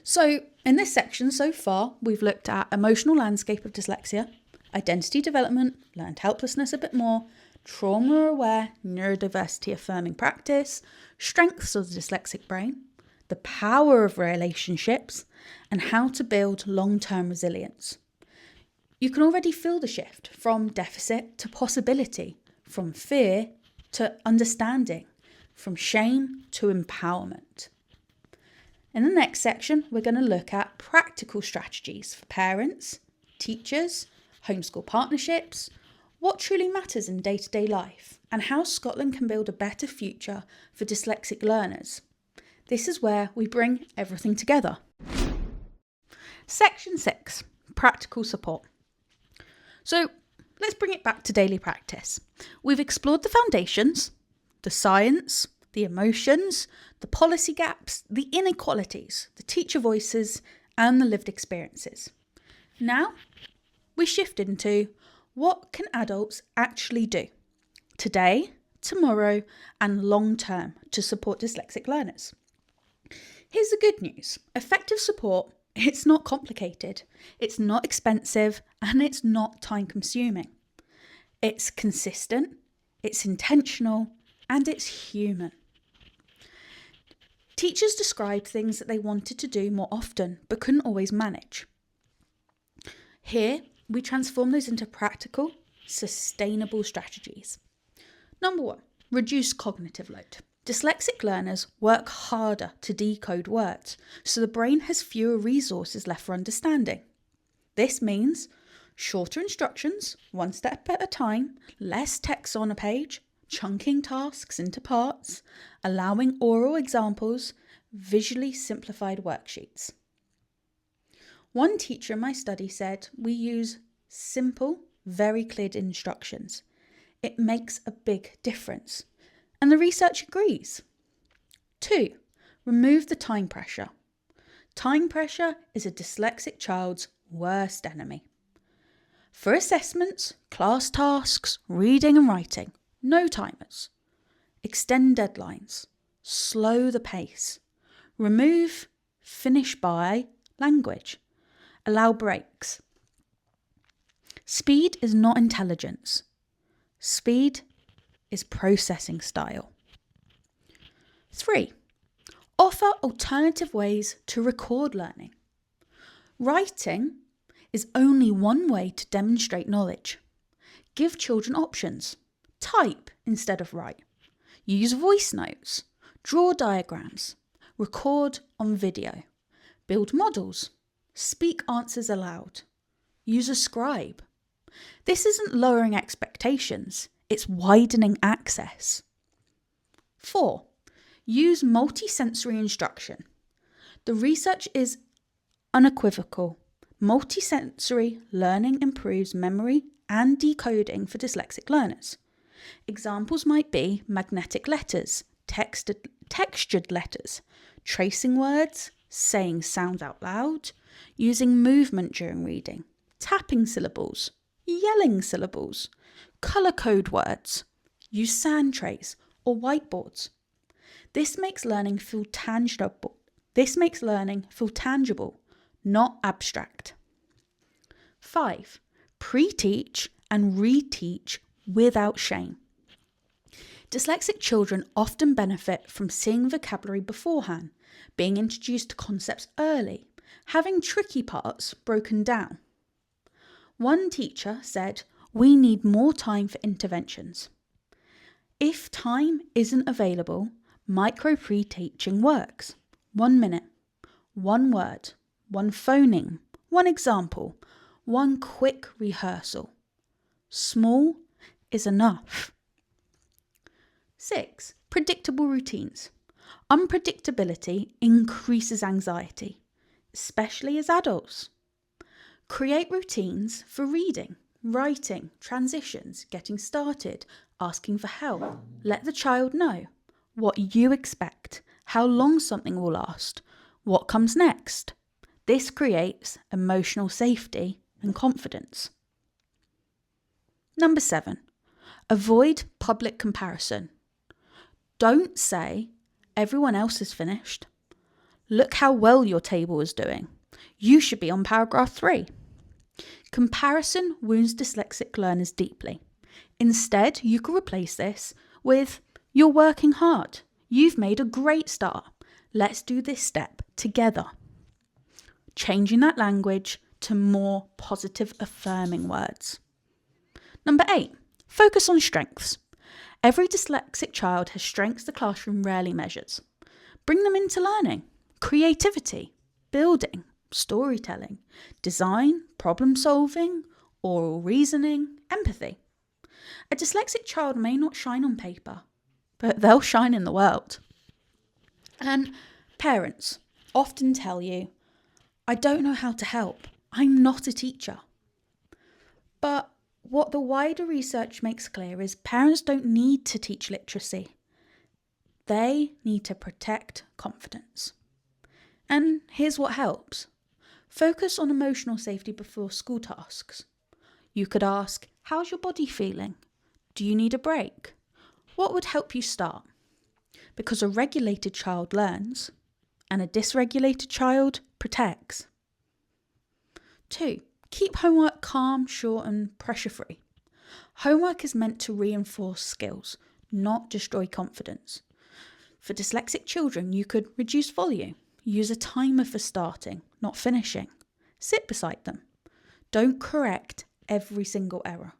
So, in this section so far, we've looked at emotional landscape of dyslexia, identity development, learned helplessness a bit more, trauma-aware, neurodiversity-affirming practice, strengths of the dyslexic brain, the power of relationships, and how to build long-term resilience. You can already feel the shift from deficit to possibility, from fear to understanding, from shame to empowerment. In the next section, we're going to look at practical strategies for parents, teachers, homeschool partnerships, what truly matters in day-to-day life, and how Scotland can build a better future for dyslexic learners. This is where we bring everything together. Section 6, practical support. So let's bring it back to daily practice. We've explored the foundations, the science, the emotions, the policy gaps, the inequalities, the teacher voices, and the lived experiences. Now, we shift into what can adults actually do today, tomorrow, and long term to support dyslexic learners. Here's the good news. Effective support, it's not complicated, it's not expensive, and it's not time consuming. It's consistent, it's intentional, and it's human. Teachers described things that they wanted to do more often, but couldn't always manage. Here, we transform those into practical, sustainable strategies. Number 1, reduce cognitive load. Dyslexic learners work harder to decode words, so the brain has fewer resources left for understanding. This means shorter instructions, one step at a time, less text on a page, chunking tasks into parts, allowing oral examples, visually simplified worksheets. One teacher in my study said we use simple, very clear instructions. It makes a big difference. And the research agrees. 2. Remove the time pressure. Time pressure is a dyslexic child's worst enemy. For assessments, class tasks, reading and writing, no timers. Extend deadlines. Slow the pace. Remove finish by language. Allow breaks. Speed is not intelligence. Speed is processing style. 3. Offer alternative ways to record learning. Writing is only one way to demonstrate knowledge. Give children options. Type instead of write. Use voice notes. Draw diagrams. Record on video. Build models. Speak answers aloud. Use a scribe. This isn't lowering expectations, it's widening access. 4. Use multisensory instruction. The research is unequivocal. Multisensory learning improves memory and decoding for dyslexic learners. Examples might be magnetic letters, textured letters, tracing words, saying sounds out loud, using movement during reading, tapping syllables, yelling syllables, colour code words, use sand trays or whiteboards. This makes learning feel tangible. Not abstract. 5. Pre-teach and reteach without shame. Dyslexic children often benefit from seeing vocabulary beforehand, being introduced to concepts early, having tricky parts broken down. One teacher said, "We need more time for interventions." If time isn't available, micro pre-teaching works. 1 minute, one word, one phoneme, one example, one quick rehearsal. Small is enough. 6. Predictable routines. Unpredictability increases anxiety, especially as adults. Create routines for reading, writing, transitions, getting started, asking for help. Let the child know what you expect, how long something will last, what comes next. This creates emotional safety and confidence. Number 7. Avoid public comparison. Don't say, "Everyone else is finished. Look how well your table is doing. You should be on paragraph 3. Comparison wounds dyslexic learners deeply. Instead, you could replace this with, "You're working hard. You've made a great start. Let's do this step together." Changing that language to more positive, affirming words. Number 8. Focus on strengths. Every dyslexic child has strengths the classroom rarely measures. Bring them into learning, creativity, building, storytelling, design, problem solving, oral reasoning, empathy. A dyslexic child may not shine on paper, but they'll shine in the world. And parents often tell you, "I don't know how to help. I'm not a teacher." But what the wider research makes clear is parents don't need to teach literacy. They need to protect confidence. And here's what helps. Focus on emotional safety before school tasks. You could ask, "How's your body feeling? Do you need a break? What would help you start?" Because a regulated child learns, and a dysregulated child protects. 2. Keep homework calm, short and pressure-free. Homework is meant to reinforce skills, not destroy confidence. For dyslexic children, you could reduce volume. Use a timer for starting, not finishing. Sit beside them. Don't correct every single error.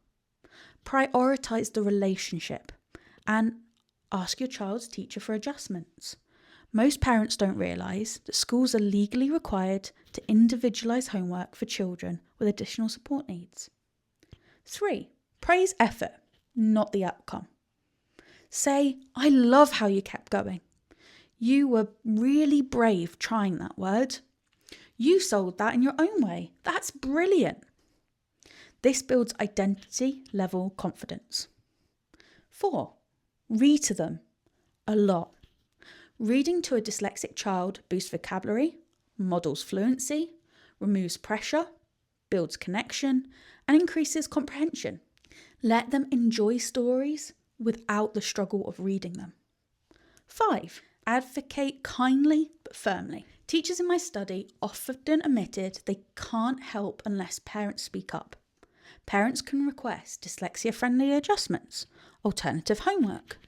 Prioritise the relationship and ask your child's teacher for adjustments. Most parents don't realise that schools are legally required to individualise homework for children with additional support needs. 3. Praise effort, not the outcome. Say, "I love how you kept going. You were really brave trying that word. You solved that in your own way. That's brilliant. This builds identity level confidence. 4. Read to them a lot. Reading to a dyslexic child boosts vocabulary, models fluency, removes pressure, builds connection, and increases comprehension. Let them enjoy stories without the struggle of reading them. 5. Advocate kindly but firmly. Teachers in my study often admitted they can't help unless parents speak up. Parents can request dyslexia-friendly adjustments, alternative homework,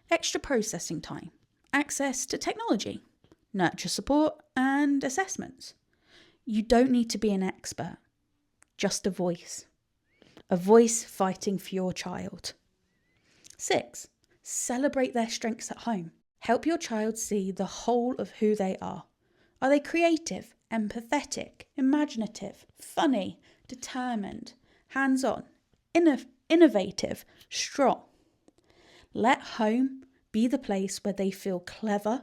extra processing time, access to technology, nurture support, and assessments. You don't need to be an expert, just a voice fighting for your child. 6. Celebrate their strengths at home. Help your child see the whole of who they are. Are they creative, empathetic, imaginative, funny, determined, hands-on, innovative, strong? Let home be the place where they feel clever,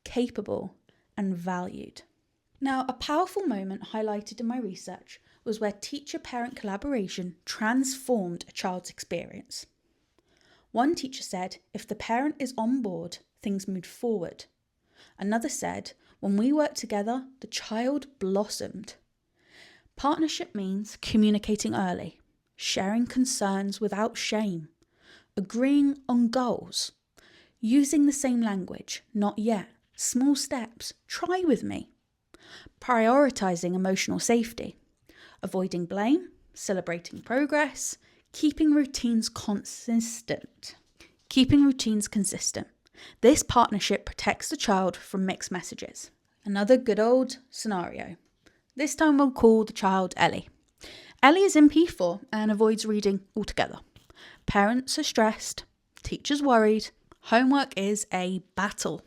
capable, and valued. Now, a powerful moment highlighted in my research was where teacher-parent collaboration transformed a child's experience. One teacher said, if the parent is on board, things move forward. Another said, when we worked together, the child blossomed. Partnership means communicating early, sharing concerns without shame, agreeing on goals, using the same language, not yet, small steps, try with me, prioritizing emotional safety, avoiding blame, celebrating progress, keeping routines consistent. This partnership protects the child from mixed messages. Another good old scenario. This time we'll call the child Ellie. Ellie is in P4 and avoids reading altogether. Parents are stressed, teachers worried, homework is a battle.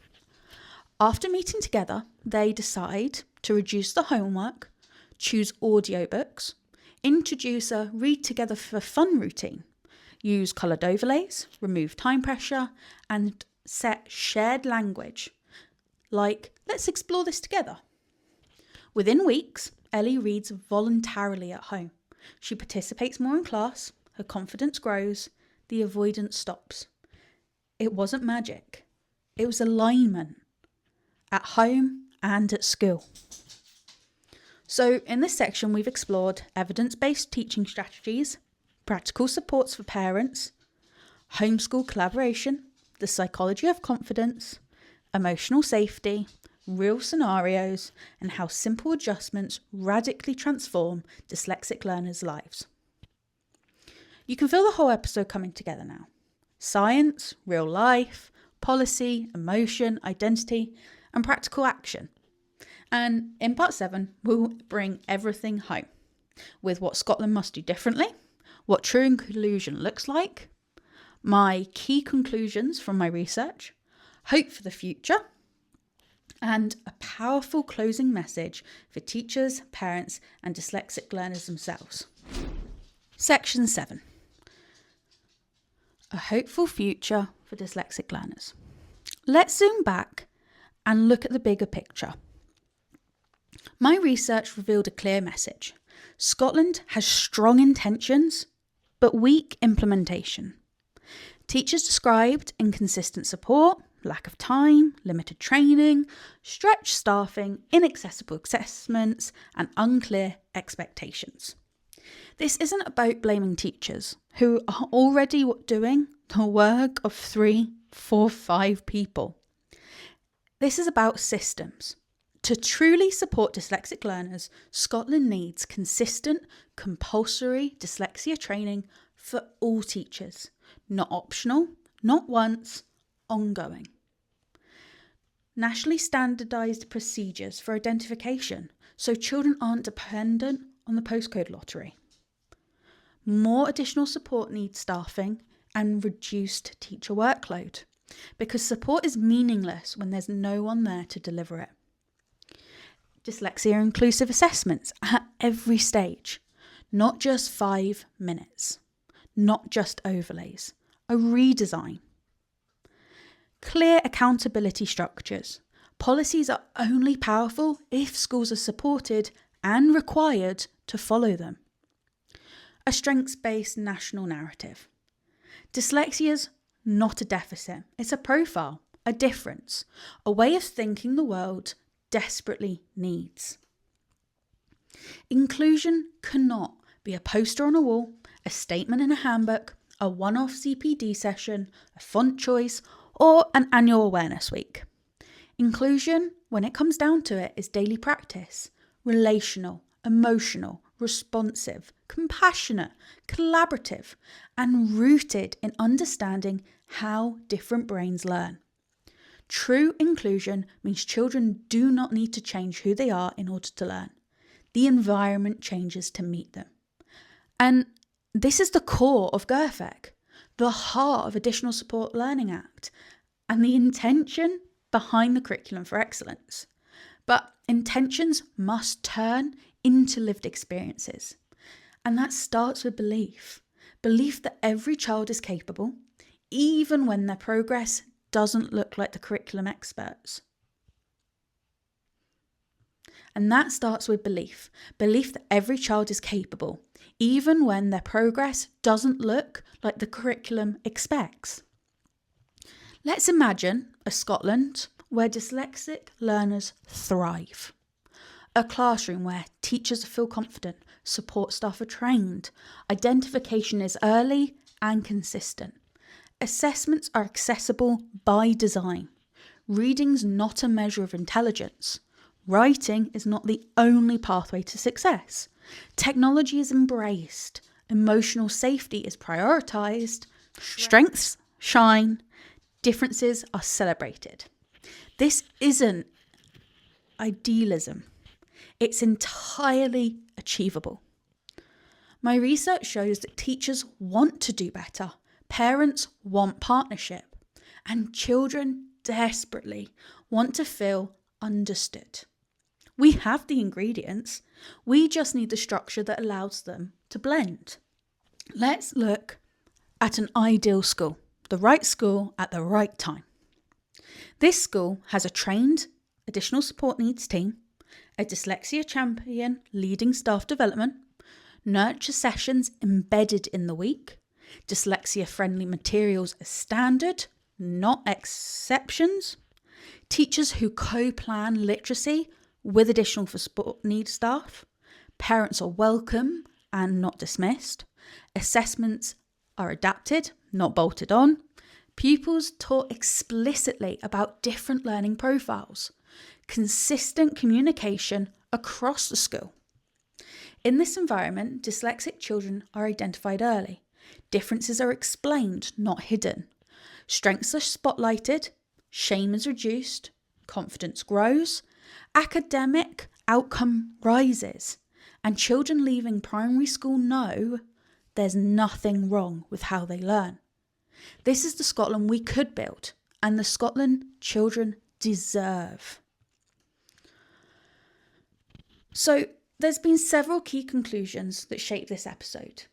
After meeting together, they decide to reduce the homework, choose audiobooks, introduce a read together for fun routine, use coloured overlays, remove time pressure, and set shared language, like, let's explore this together. Within weeks, Ellie reads voluntarily at home. She participates more in class, her confidence grows, the avoidance stops. It wasn't magic. It was alignment, at home and at school. So in this section, we've explored evidence-based teaching strategies, practical supports for parents, homeschool collaboration, the psychology of confidence, emotional safety, real scenarios, and how simple adjustments radically transform dyslexic learners' lives. You can feel the whole episode coming together now. Science, real life, policy, emotion, identity, and practical action. And in part 7, we'll bring everything home with what Scotland must do differently, what true inclusion looks like, my key conclusions from my research, hope for the future, and a powerful closing message for teachers, parents, and dyslexic learners themselves. Section 7. A hopeful future for dyslexic learners. Let's zoom back and look at the bigger picture. My research revealed a clear message. Scotland has strong intentions, but weak implementation. Teachers described inconsistent support, lack of time, limited training, stretched staffing, inaccessible assessments, and unclear expectations. This isn't about blaming teachers who are already doing the work of 3, 4, 5 people. This is about systems. To truly support dyslexic learners, Scotland needs consistent, compulsory dyslexia training for all teachers. Not optional, not once, ongoing. Nationally standardised procedures for identification so children aren't dependent on the postcode lottery. More additional support needs staffing and reduced teacher workload because support is meaningless when there's no one there to deliver it. Dyslexia inclusive assessments at every stage, not just 5 minutes, not just overlays, a redesign. Clear accountability structures, Policies are only powerful if schools are supported and required to follow them. A strengths-based national narrative. Dyslexia's not a deficit, it's a profile, a difference, a way of thinking the world desperately needs. Inclusion cannot be a poster on a wall, a statement in a handbook, a one-off CPD session, a font choice, or an annual awareness week. Inclusion, when it comes down to it, is daily practice, relational, emotional, responsive, compassionate, collaborative, and rooted in understanding how different brains learn. True inclusion means children do not need to change who they are in order to learn. The environment changes to meet them. And this is the core of GERFEC, the heart of Additional Support Learning Act, and the intention behind the Curriculum for Excellence. But intentions must turn into lived experiences. And that starts with belief. Belief that every child is capable, even when their progress doesn't look like the curriculum experts. And that starts with belief. Belief that every child is capable, even when their progress doesn't look like the curriculum expects. Let's imagine a Scotland where dyslexic learners thrive. A classroom where teachers feel confident, support staff are trained, identification is early and consistent. Assessments are accessible by design. Reading's not a measure of intelligence. Writing is not the only pathway to success. Technology is embraced. Emotional safety is prioritised. Strengths shine. Differences are celebrated. This isn't idealism. It's entirely achievable. My research shows that teachers want to do better. Parents want partnership. And children desperately want to feel understood. We have the ingredients. We just need the structure that allows them to blend. Let's look at an ideal school, the right school at the right time. This school has a trained additional support needs team, a dyslexia champion leading staff development, nurture sessions embedded in the week, dyslexia-friendly materials as standard, not exceptions, teachers who co-plan literacy with additional support needs staff, parents are welcome and not dismissed, assessments are adapted, not bolted on, pupils taught explicitly about different learning profiles, consistent communication across the school. In this environment, dyslexic children are identified early. Differences are explained, not hidden. Strengths are spotlighted, shame is reduced, confidence grows, academic outcome rises, and children leaving primary school know there's nothing wrong with how they learn. This is the Scotland we could build, and the Scotland children deserve. So, there's been several key conclusions that shape this episode.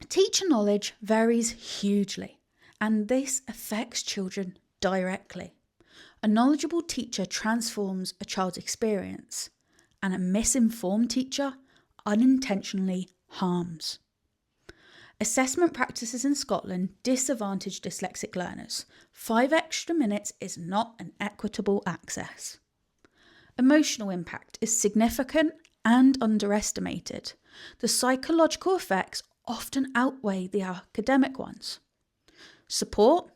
Teacher knowledge varies hugely, and this affects children directly. A knowledgeable teacher transforms a child's experience, and a misinformed teacher unintentionally harms. Assessment practices in Scotland disadvantage dyslexic learners. 5 extra minutes is not an equitable access. Emotional impact is significant and underestimated. The psychological effects often outweigh the academic ones. Support?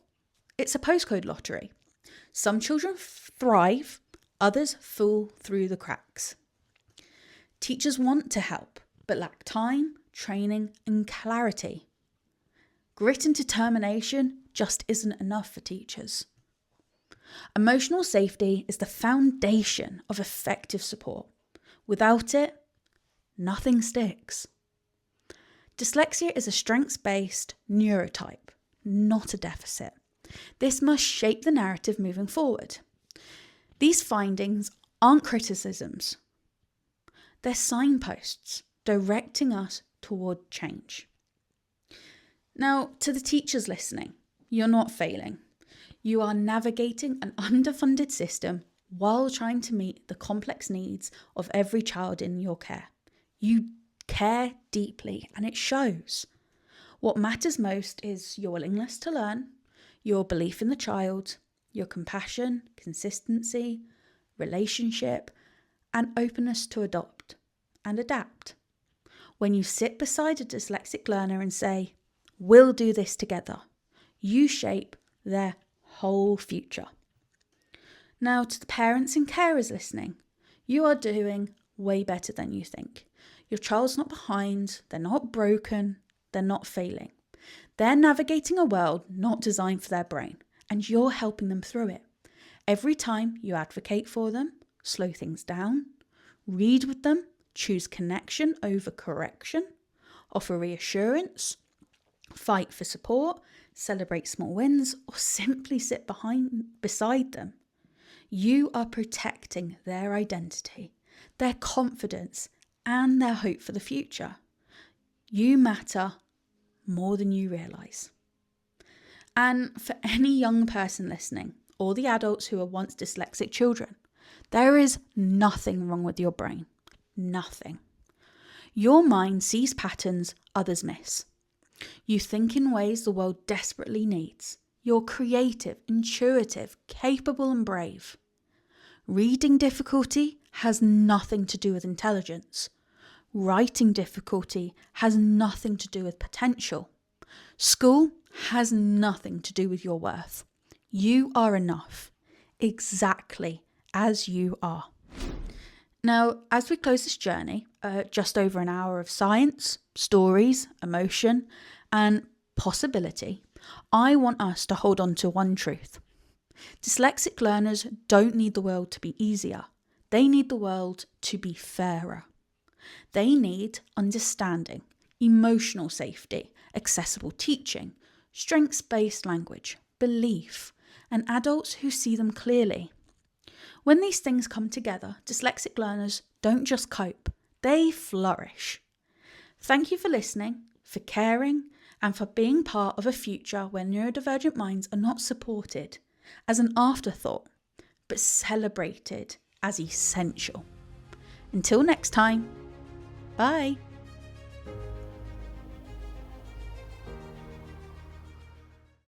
It's a postcode lottery. Some children thrive, others fall through the cracks. Teachers want to help, but lack time, training, and clarity. Grit and determination just isn't enough for teachers. Emotional safety is the foundation of effective support. Without it, nothing sticks. Dyslexia is a strengths-based neurotype, not a deficit. This must shape the narrative moving forward. These findings aren't criticisms. They're signposts directing us toward change. Now, to the teachers listening, you're not failing. You are navigating an underfunded system while trying to meet the complex needs of every child in your care. You care deeply, and it shows. What matters most is your willingness to learn, your belief in the child, your compassion, consistency, relationship, and openness to adopt and adapt. When you sit beside a dyslexic learner and say, "We'll do this together," you shape their whole future. Now, to the parents and carers listening, you are doing way better than you think. Your child's not behind, they're not broken, they're not failing. They're navigating a world not designed for their brain, and you're helping them through it. Every time you advocate for them, slow things down, read with them, choose connection over correction, offer reassurance, fight for support, celebrate small wins, or simply sit beside them, you are protecting their identity, their confidence, and their hope for the future. You matter more than you realise. And for any young person listening, or the adults who were once dyslexic children, there is nothing wrong with your brain. Nothing. Your mind sees patterns others miss. You think in ways the world desperately needs. You're creative, intuitive, capable, and brave. Reading difficulty has nothing to do with intelligence. Writing difficulty has nothing to do with potential. School has nothing to do with your worth. You are enough, exactly as you are. Now, as we close this journey, just over an hour of science, stories, emotion, and possibility, I want us to hold on to one truth. Dyslexic learners don't need the world to be easier. They need the world to be fairer. They need understanding, emotional safety, accessible teaching, strengths-based language, belief, and adults who see them clearly. When these things come together, dyslexic learners don't just cope, they flourish. Thank you for listening, for caring, and for being part of a future where neurodivergent minds are not supported as an afterthought, but celebrated as essential. Until next time, bye.